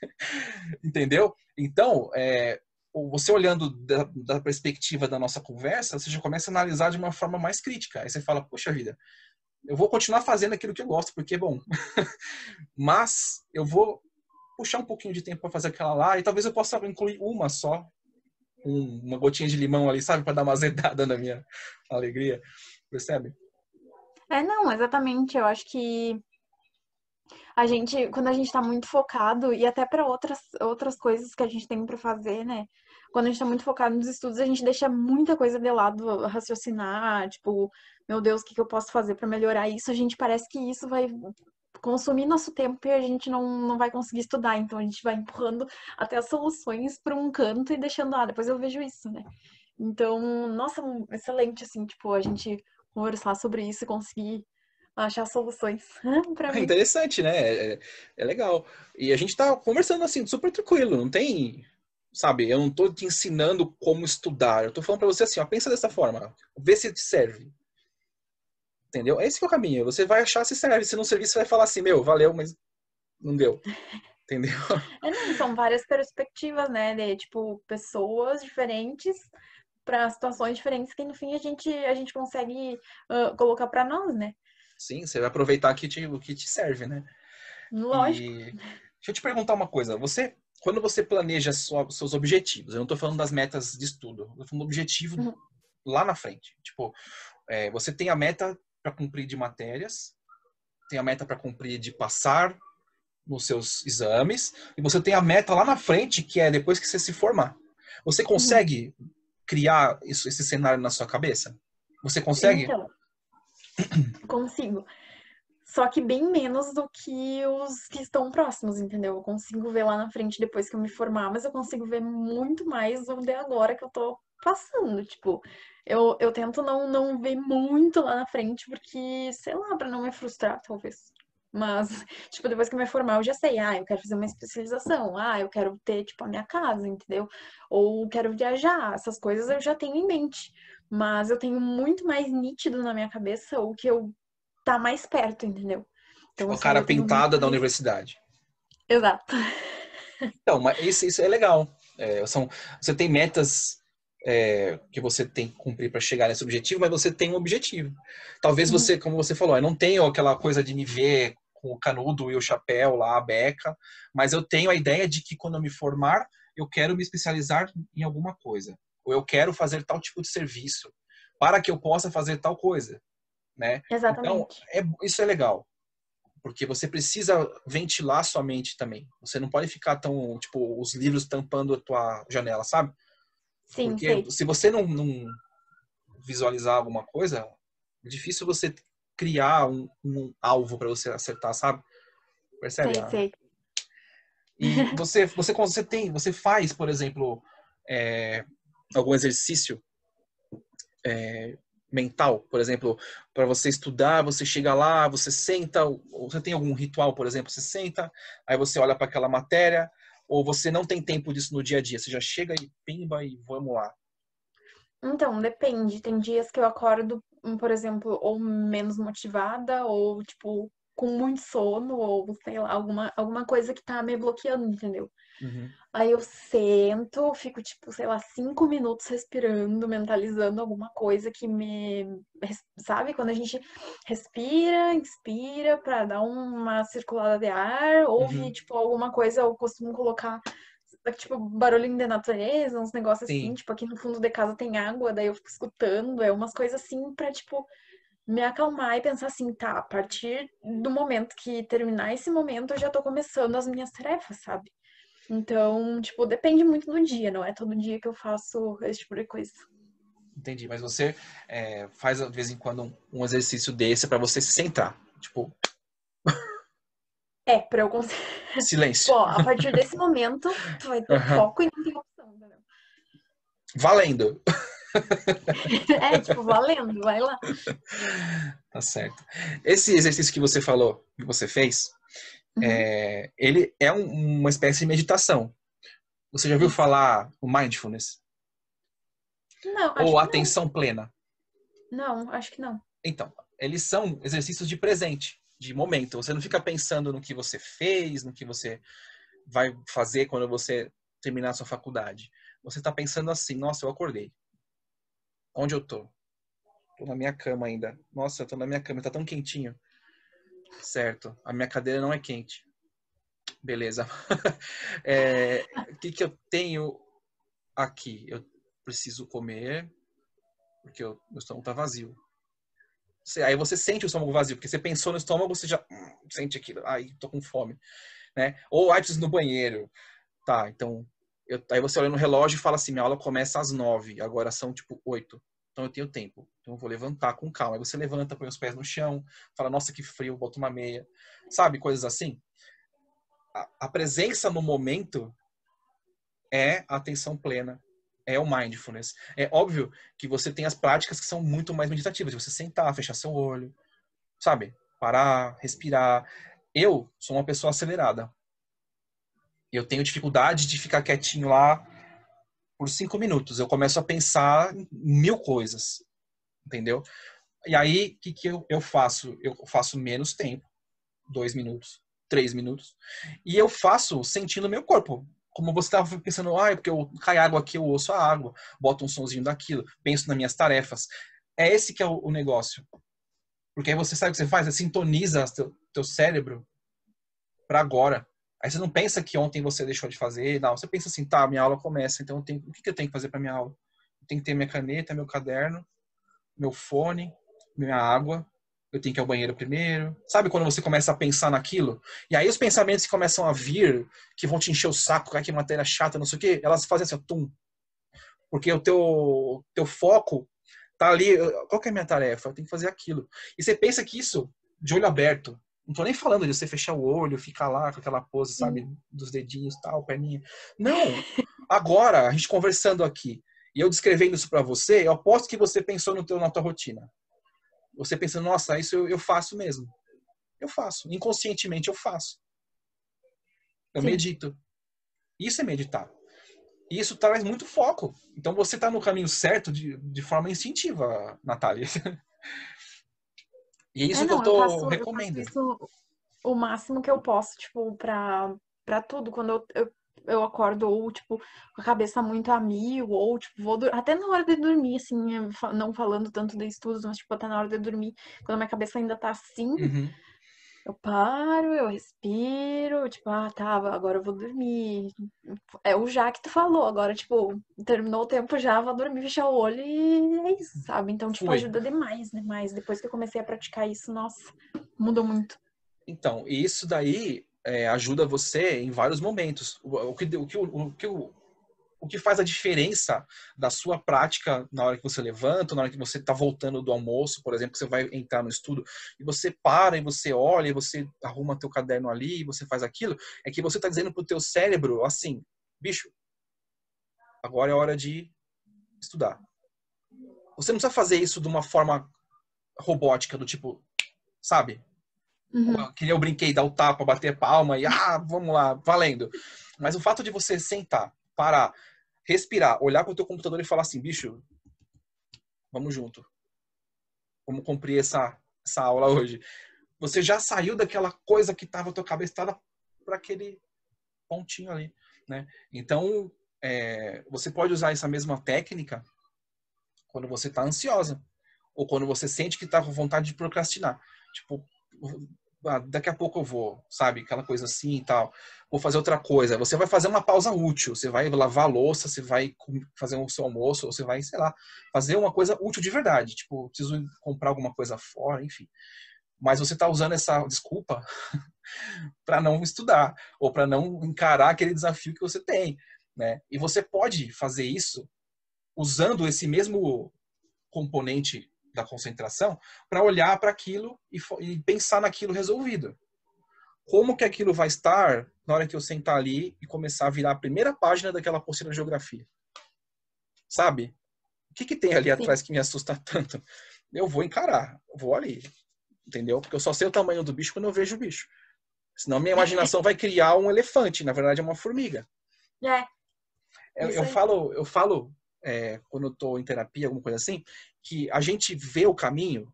Entendeu? Então, você olhando da perspectiva da nossa conversa, você já começa a analisar de uma forma mais crítica. Aí você fala, poxa vida, eu vou continuar fazendo aquilo que eu gosto, porque é bom. Mas eu vou puxar um pouquinho de tempo para fazer aquela lá, e talvez eu possa incluir uma só, uma gotinha de limão ali, sabe? Para dar uma azedada na minha alegria. Percebe? Não, exatamente. Eu acho que quando a gente tá muito focado, e até para outras coisas que a gente tem para fazer, né? Quando a gente tá muito focado nos estudos, a gente deixa muita coisa de lado, raciocinar, tipo, meu Deus, o que que eu posso fazer para melhorar isso? A gente parece que isso vai consumir nosso tempo e a gente não vai conseguir estudar. Então a gente vai empurrando até as soluções para um canto e deixando, depois eu vejo isso, né? Então, nossa, excelente, assim, tipo, a gente conversar sobre isso e conseguir achar soluções para É mim. interessante, né? É legal. E a gente tá conversando assim, super tranquilo, não tem, sabe? Eu não tô te ensinando como estudar. Eu tô falando pra você assim, ó, pensa dessa forma, vê se te serve. Entendeu? Esse que é o caminho. Você vai achar se serve. Se não servir, você vai falar assim, meu, valeu, mas não deu. Entendeu? Não, são várias perspectivas, né? De, tipo, pessoas diferentes para situações diferentes que no fim a gente consegue colocar para nós, né? Sim, você vai aproveitar o que te serve, né? Lógico. E deixa eu te perguntar uma coisa. Quando você planeja seus objetivos, eu não estou falando das metas de estudo, eu tô falando do objetivo Uhum. lá na frente. Tipo, você tem a meta para cumprir de matérias, tem a meta para cumprir de passar nos seus exames, e você tem a meta lá na frente, que é depois que você se formar. Você Uhum. consegue criar esse cenário na sua cabeça? Você consegue? Então, consigo. Só que bem menos do que os que estão próximos, entendeu? Eu consigo ver lá na frente depois que eu me formar, mas eu consigo ver muito mais o de agora que eu tô passando. Tipo, eu tento não ver muito lá na frente, porque, sei lá, pra não me frustrar, talvez. Mas, tipo, depois que eu me formar, eu já sei, eu quero fazer uma especialização, eu quero ter, tipo, a minha casa, entendeu? Ou quero viajar, essas coisas eu já tenho em mente. Mas eu tenho muito mais nítido na minha cabeça o que eu tá mais perto, entendeu? Então, Tipo, a isso aí cara eu tenho muito pintada da mais. universidade. Exato. Então, mas isso é legal. Você tem metas que você tem que cumprir para chegar nesse objetivo, mas você tem um objetivo. Talvez Uhum. você, como você falou, eu não tenho aquela coisa de me ver com o canudo e o chapéu lá, a beca, mas eu tenho a ideia de que quando eu me formar, eu quero me especializar em alguma coisa. Ou eu quero fazer tal tipo de serviço para que eu possa fazer tal coisa, né? Então, Exatamente. isso é legal. Porque você precisa ventilar sua mente também. Você não pode ficar tão, tipo, os livros tampando a tua janela, sabe? Sim, Porque sei. se você não visualizar alguma coisa, é difícil você criar um alvo para você acertar, sabe? Percebe? Sei, sei. E você faz, por exemplo, é, algum exercício mental, por exemplo, para você estudar, você chega lá, você senta, ou você tem algum ritual, por exemplo, você senta, aí você olha para aquela matéria, ou você não tem tempo disso no dia a dia, você já chega e pimba e vamos lá. Então, depende. Tem dias que eu acordo, por exemplo, ou menos motivada, ou, tipo, com muito sono, ou, sei lá, alguma coisa que tá me bloqueando, entendeu? Uhum. Aí eu sento, fico, tipo, sei lá, 5 minutos respirando, mentalizando alguma coisa que sabe? Quando a gente respira, inspira pra dar uma circulada de ar, ouve, Uhum. tipo, alguma coisa, eu costumo colocar, tipo, barulhinho de natureza, uns negócios assim, Sim, tipo, aqui no fundo de casa tem água, daí eu fico escutando, umas coisas assim pra, tipo, me acalmar e pensar assim, tá, a partir do momento que terminar esse momento, eu já tô começando as minhas tarefas, sabe? Então, tipo, depende muito do dia, não é todo dia que eu faço esse tipo de coisa. entendi. Mas você faz de vez em quando um exercício desse para você se centrar. Tipo, Pra eu conseguir. Tipo, silêncio. ó, a partir desse momento, tu vai ter Aham. foco e não tem opção, entendeu? Valendo. Tipo, valendo, vai lá. Tá certo. Esse exercício que você falou, que você fez, Uhum. ele é uma espécie de meditação. Você já ouviu Isso. falar o mindfulness? Não, acho Ou que não. atenção plena? Não, acho que não. Então, eles são exercícios de presente, de momento. Você não fica pensando no que você fez, no que você vai fazer quando você terminar a sua faculdade. você tá pensando assim, nossa, eu acordei. Onde eu tô? Tô na minha cama ainda. Nossa, eu tô na minha cama, tá tão quentinho. Certo, a minha cadeira não é quente. Beleza. O que que eu tenho aqui? Eu preciso comer, porque meu estômago tá vazio. Aí você sente o estômago vazio, porque você pensou no estômago, você já sente aquilo. Ai, tô com fome, né? Ou ai, preciso ir no banheiro. Tá, então... aí você olha no relógio e fala assim, minha aula começa às 9, agora são tipo 8. Então eu tenho tempo. Então eu vou levantar com calma. Aí você levanta, põe os pés no chão, fala, nossa, que frio, bota uma meia. Sabe, coisas assim. A presença no momento é a atenção plena, é o mindfulness. É óbvio que você tem as práticas que são muito mais meditativas, de você sentar, fechar seu olho, sabe? Parar, respirar. Eu sou uma pessoa acelerada. Eu tenho dificuldade de ficar quietinho lá por 5 minutos. Eu começo a pensar em 1000 coisas, entendeu? E aí, o que eu faço? Eu faço menos tempo, 2 minutos, 3 minutos, e eu faço sentindo o meu corpo. Como você estava pensando, porque eu cai água aqui, eu ouço a água, boto um sonzinho daquilo, penso nas minhas tarefas. É esse que é o negócio. Porque aí você sabe o que você faz? Você sintoniza teu cérebro para agora. Aí você não pensa que ontem você deixou de fazer, não. Você pensa assim, tá, minha aula começa, então o que eu tenho que fazer para minha aula? Eu tenho que ter minha caneta, meu caderno, meu fone, minha água. Eu tenho que ir ao banheiro primeiro. Sabe quando você começa a pensar naquilo? E aí os pensamentos que começam a vir, que vão te encher o saco, que matéria chata, não sei o quê, elas fazem assim, tum. Porque o teu foco tá ali. Qual que é a minha tarefa? Eu tenho que fazer aquilo. E você pensa que isso, de olho aberto, não tô nem falando de você fechar o olho, ficar lá com aquela pose, sabe, dos dedinhos, tal, perninha. Não. Agora, a gente conversando aqui, e eu descrevendo isso para você, eu aposto que você pensou na tua rotina. Você pensando, nossa, isso eu faço mesmo. Eu faço. Inconscientemente eu faço. Eu Sim. medito. Isso é meditar. E isso traz muito foco. Então você está no caminho certo de forma instintiva, Natália. E é isso que eu Não, tô eu faço recomendando. isso o máximo que eu posso, tipo, pra tudo. Quando eu acordo, ou, tipo, com a cabeça muito a mil, ou, tipo, até na hora de dormir, assim, não falando tanto de estudos, mas, tipo, até na hora de dormir, quando a minha cabeça ainda tá assim, Uhum. eu paro, eu respiro, tipo, tá, agora eu vou dormir. É o já que tu falou, agora, tipo, terminou o tempo já, vou dormir, fechar o olho e é isso, sabe? Então, tipo, Fui. ajuda demais, demais. Depois que eu comecei a praticar isso, nossa, mudou muito. Então, e isso daí ajuda você em vários momentos. O que faz a diferença da sua prática na hora que você levanta, na hora que você está voltando do almoço, por exemplo, que você vai entrar no estudo, e você para, e você olha, e você arruma teu caderno ali, e você faz aquilo, é que você está dizendo pro teu cérebro, assim, bicho, agora é hora de estudar. Você não precisa fazer isso de uma forma robótica, do tipo, sabe? Uhum. Que nem eu brinquei, dar o tapa, bater palma e vamos lá, valendo. Mas o fato de você sentar, parar, respirar, olhar para o teu computador e falar assim, bicho, vamos junto. Vamos cumprir essa aula hoje. Você já saiu daquela coisa que estava na tua cabeça para aquele pontinho ali, né? Então, você pode usar essa mesma técnica quando você está ansiosa ou quando você sente que está com vontade de procrastinar. Tipo, daqui a pouco eu vou, sabe? Aquela coisa assim e tal. Vou fazer outra coisa. Você vai fazer uma pausa útil. Você vai lavar a louça, você vai fazer o seu almoço, ou você vai, sei lá, fazer uma coisa útil de verdade. Tipo, preciso comprar alguma coisa fora, enfim. Mas você está usando essa desculpa para não estudar ou para não encarar aquele desafio que você tem, né? E você pode fazer isso usando esse mesmo componente da concentração para olhar para aquilo e pensar naquilo resolvido. Como que aquilo vai estar na hora que eu sentar ali e começar a virar a primeira página daquela apostila de geografia? Sabe? O que tem ali Sim. atrás que me assusta tanto? Eu vou encarar, vou ali, entendeu? Porque eu só sei o tamanho do bicho quando eu vejo o bicho. Senão minha imaginação vai criar um elefante, na verdade é uma formiga. É, Eu, isso eu aí. falo, eu falo quando eu estou em terapia, alguma coisa assim, que a gente vê o caminho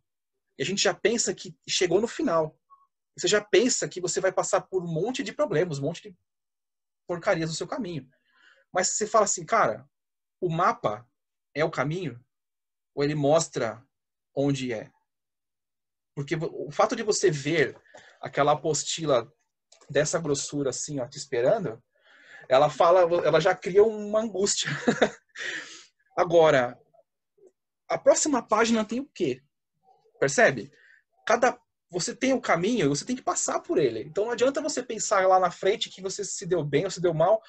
e a gente já pensa que chegou no final. Você já pensa que você vai passar por um monte de problemas, um monte de porcarias no seu caminho. Mas você fala assim, cara, o mapa é o caminho ou ele mostra onde é? Porque o fato de você ver aquela apostila dessa grossura assim, ó, te esperando, ela já cria uma angústia. Agora, a próxima página tem o quê? Percebe? Você tem o caminho e você tem que passar por ele. Então não adianta você pensar lá na frente que você se deu bem ou se deu mal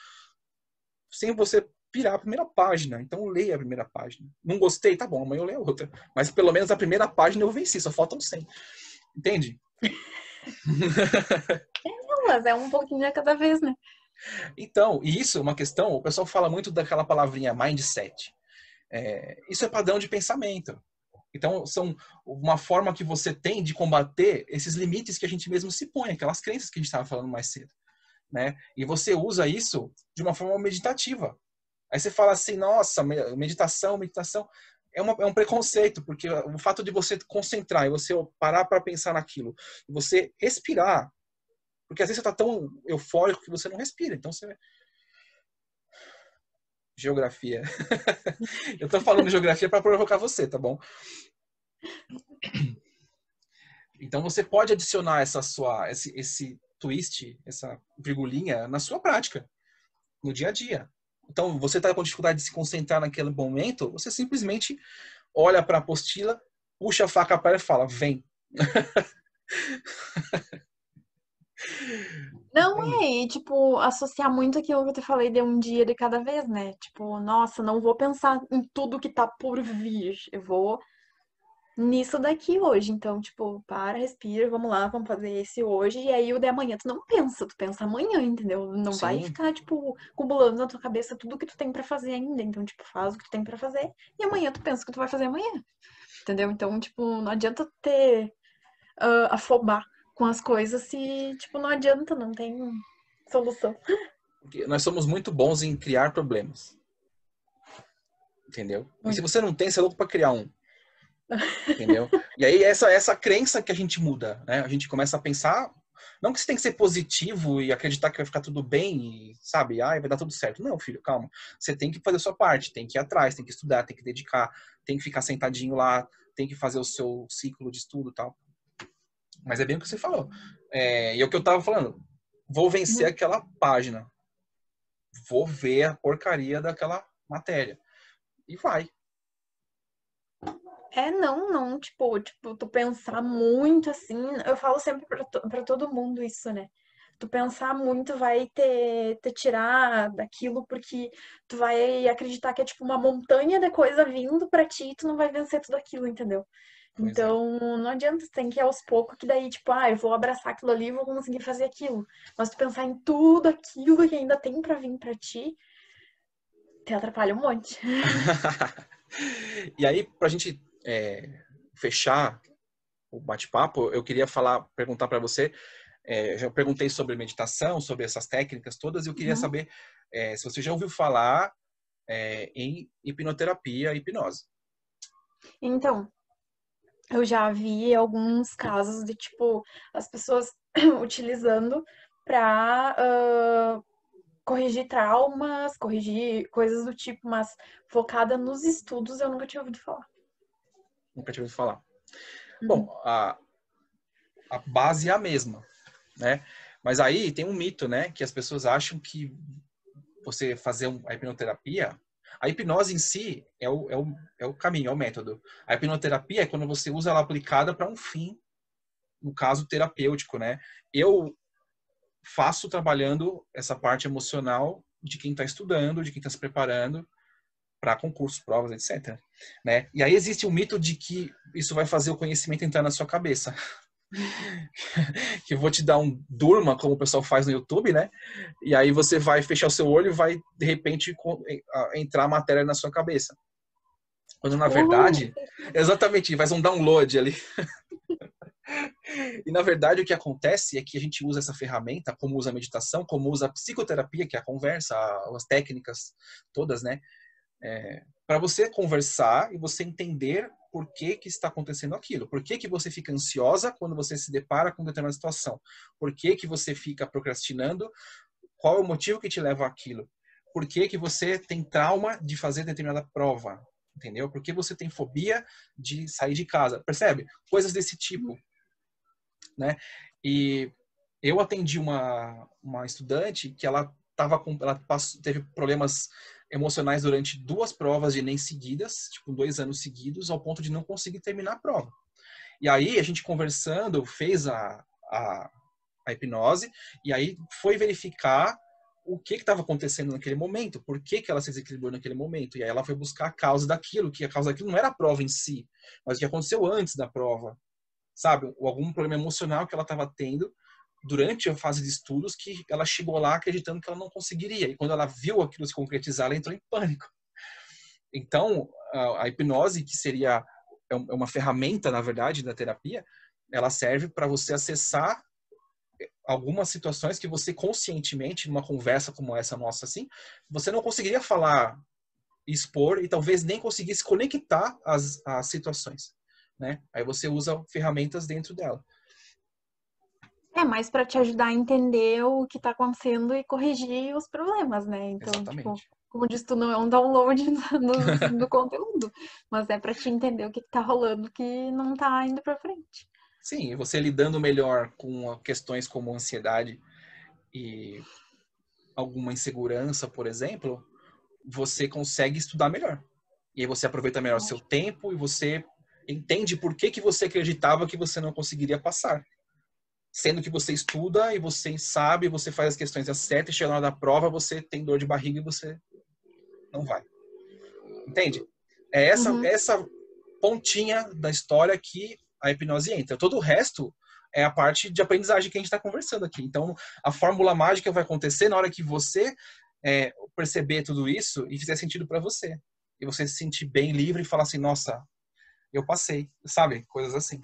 sem você virar a primeira página. Então leia a primeira página. Não gostei? Tá bom, amanhã eu leio a outra. Mas pelo menos a primeira página eu venci, só faltam 100. Entende? Não, mas é um pouquinho a cada vez, né? Então, e isso é uma questão, o pessoal fala muito daquela palavrinha mindset. Isso é padrão de pensamento. Então, são uma forma que você tem de combater esses limites que a gente mesmo se põe, aquelas crenças que a gente estava falando mais cedo, né? E você usa isso de uma forma meditativa. Aí você fala assim, nossa, meditação é um preconceito, porque o fato de você concentrar e você parar para pensar naquilo, e você respirar, porque às vezes você está tão eufórico que você não respira, então você... Geografia. Eu tô falando de geografia para provocar você, tá bom? Então você pode adicionar esse twist, essa virgulinha na sua prática, no dia a dia. Então você está com dificuldade de se concentrar naquele momento, você simplesmente olha para a apostila, puxa a faca para e fala, vem. Não é, e tipo, associar muito aquilo que eu te falei de um dia de cada vez, né? Tipo, nossa, não vou pensar em tudo que tá por vir. Eu vou nisso daqui hoje. Então, tipo, para, respira, vamos lá, vamos fazer esse hoje. E aí o de amanhã tu não pensa, tu pensa amanhã, entendeu? Não vai Sim, ficar, tipo, acumulando na tua cabeça tudo que tu tem pra fazer ainda. Então, tipo, faz o que tu tem pra fazer e amanhã tu pensa o que tu vai fazer amanhã. Entendeu? Então, tipo, não adianta ter afobar com as coisas se, tipo, não adianta, não tem solução. porque nós somos muito bons em criar problemas, entendeu? E se Muito. você não tem, você é louco para criar um. Entendeu? E aí essa crença que a gente muda, né? A gente começa a pensar, não que você tem que ser positivo e acreditar que vai ficar tudo bem e, sabe, vai dar tudo certo. Não, filho, calma. Você tem que fazer a sua parte, tem que ir atrás, tem que estudar, tem que dedicar, tem que ficar sentadinho lá, tem que fazer o seu ciclo de estudo e tal. Mas é bem o que você falou. E é o que eu tava falando. Vou vencer aquela página. Vou ver a porcaria daquela matéria. E vai. Não, tipo, tu pensar muito assim, eu falo sempre pra todo mundo isso, né? Tu pensar muito vai te tirar daquilo porque tu vai acreditar que é tipo uma montanha de coisa vindo pra ti e tu não vai vencer tudo aquilo, entendeu? Pois é. Então, não adianta, tu tem que ir aos poucos, que daí, tipo, eu vou abraçar aquilo ali e vou conseguir fazer aquilo. Mas tu pensar em tudo aquilo que ainda tem pra vir pra ti, te atrapalha um monte. E aí, pra gente fechar o bate-papo, eu queria perguntar para você, já perguntei sobre meditação, sobre essas técnicas todas, e eu queria Uhum. saber se você já ouviu falar em hipnoterapia e hipnose. Então, eu já vi alguns casos de, tipo, as pessoas utilizando pra corrigir traumas, corrigir coisas do tipo, mas focada nos estudos eu nunca tinha ouvido falar. Nunca tinha ouvido falar. Bom, Uhum. a base é a mesma, né? Mas aí tem um mito, né? Que as pessoas acham que você fazer a hipnoterapia, a hipnose em si é o caminho, é o método. A hipnoterapia é quando você usa ela aplicada para um fim, no caso terapêutico, né? Eu faço trabalhando essa parte emocional de quem está estudando, de quem está se preparando para concursos, provas, etc. Né? E aí existe um mito de que isso vai fazer o conhecimento entrar na sua cabeça. Que eu vou te dar um durma, como o pessoal faz no YouTube, né? E aí você vai fechar o seu olho e vai, de repente, entrar a matéria na sua cabeça. Quando, na Uhul. verdade, exatamente, faz um download ali. E, na verdade, o que acontece é que a gente usa essa ferramenta, como usa a meditação, como usa a psicoterapia, que é a conversa, as técnicas todas, né? Para você conversar e você entender por que está acontecendo aquilo. Por que você fica ansiosa quando você se depara com determinada situação? Por que você fica procrastinando? Qual é o motivo que te leva àquilo? por que que você tem trauma de fazer determinada prova, entendeu? Por que você tem fobia de sair de casa, percebe? Coisas desse tipo, né? E eu atendi uma estudante que teve problemas emocionais durante 2 provas de Enem seguidas, tipo 2 anos seguidos, ao ponto de não conseguir terminar a prova. E aí a gente conversando fez a hipnose e aí foi verificar o que estava acontecendo naquele momento, por que que ela se desequilibrou naquele momento. E aí ela foi buscar a causa daquilo, que a causa daquilo não era a prova em si, mas o que aconteceu antes da prova, sabe? Ou algum problema emocional que ela estava tendo durante a fase de estudos que ela chegou lá acreditando que ela não conseguiria. E quando ela viu aquilo se concretizar, ela entrou em pânico. Então, a hipnose, que seria uma ferramenta, na verdade, da terapia, ela serve para você acessar algumas situações que você conscientemente, numa conversa como essa nossa, assim, você não conseguiria falar, expor e talvez nem conseguisse conectar as situações, né? Aí você usa ferramentas dentro dela. É mais para te ajudar a entender o que tá acontecendo e corrigir os problemas, né? Então, tipo, Exatamente. como disse, tu não é um download do conteúdo, mas é para te entender o que tá rolando que não tá indo para frente. Sim, e você lidando melhor com questões como ansiedade e alguma insegurança, por exemplo, você consegue estudar melhor. E aí você aproveita melhor o seu tempo e você entende por que que você acreditava que você não conseguiria passar. Sendo que você estuda e você sabe, você faz as questões certas e chega na hora da prova, você tem dor de barriga e você não vai. Entende? É Uhum. essa pontinha da história que a hipnose entra. Todo o resto é a parte de aprendizagem que a gente está conversando aqui. Então, a fórmula mágica vai acontecer na hora que você perceber tudo isso e fizer sentido para você. E você se sentir bem livre e falar assim, nossa, eu passei, sabe? Coisas assim.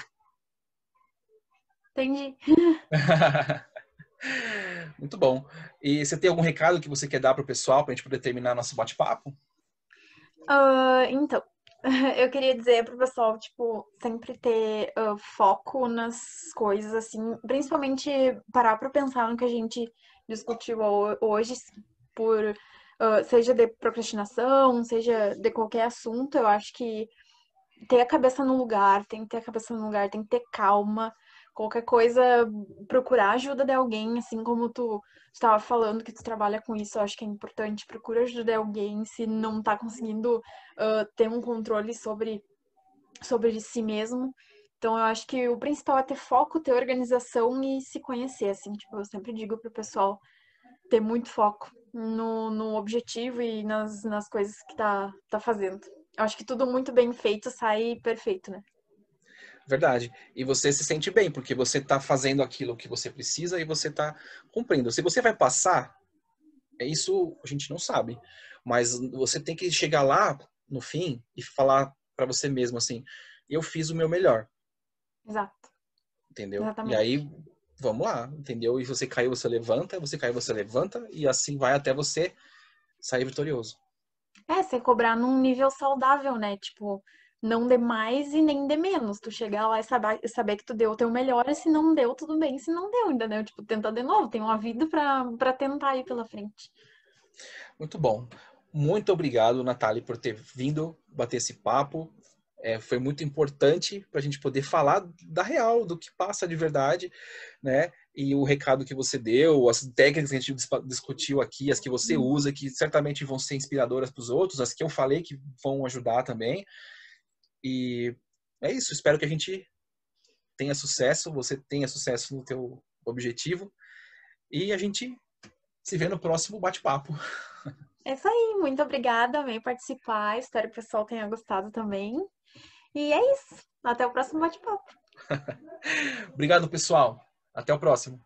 Entendi. Muito bom. E você tem algum recado que você quer dar para o pessoal para a gente poder terminar nosso bate-papo? Então, eu queria dizer pro pessoal, tipo, sempre ter foco nas coisas, assim, principalmente parar pra pensar no que a gente discutiu hoje, por seja de procrastinação, seja de qualquer assunto, eu acho que ter a cabeça no lugar, tem que ter a cabeça no lugar, tem que ter calma. Qualquer coisa, procurar ajuda de alguém, assim como tu estava falando que tu trabalha com isso, eu acho que é importante. Procura ajuda de alguém se não tá conseguindo ter um controle sobre si mesmo. Então, eu acho que o principal é ter foco, ter organização e se conhecer, assim. Tipo, eu sempre digo pro pessoal ter muito foco no objetivo e nas coisas que tá fazendo. Eu acho que tudo muito bem feito sai perfeito, né? Verdade. E você se sente bem, porque você está fazendo aquilo que você precisa e você está cumprindo. Se você vai passar, isso a gente não sabe. Mas você tem que chegar lá no fim e falar para você mesmo assim: eu fiz o meu melhor, Exato, entendeu? E exatamente. aí, vamos lá, entendeu? E você caiu, você levanta, você caiu, você levanta, e assim vai até você sair vitorioso. É, você cobrar num nível saudável, né? Tipo, não dê mais e nem dê menos. Tu chegar lá e saber que tu deu o teu melhor, e se não deu, tudo bem. Se não deu, entendeu? Tipo, tenta de novo. Tem uma vida pra tentar ir pela frente. Muito bom. Muito obrigado, Natália, por ter vindo bater esse papo. Foi muito importante para a gente poder falar da real, do que passa de verdade, né? E o recado que você deu, as técnicas que a gente discutiu aqui, as que você usa, que certamente vão ser inspiradoras para os outros, as que eu falei que vão ajudar também. E é isso. Espero que a gente tenha sucesso, você tenha sucesso no teu objetivo e a gente se vê no próximo bate-papo. É isso aí. Muito obrigada, amei participar. Espero que o pessoal tenha gostado também. E é isso. Até o próximo bate-papo. Obrigado, pessoal. Até o próximo.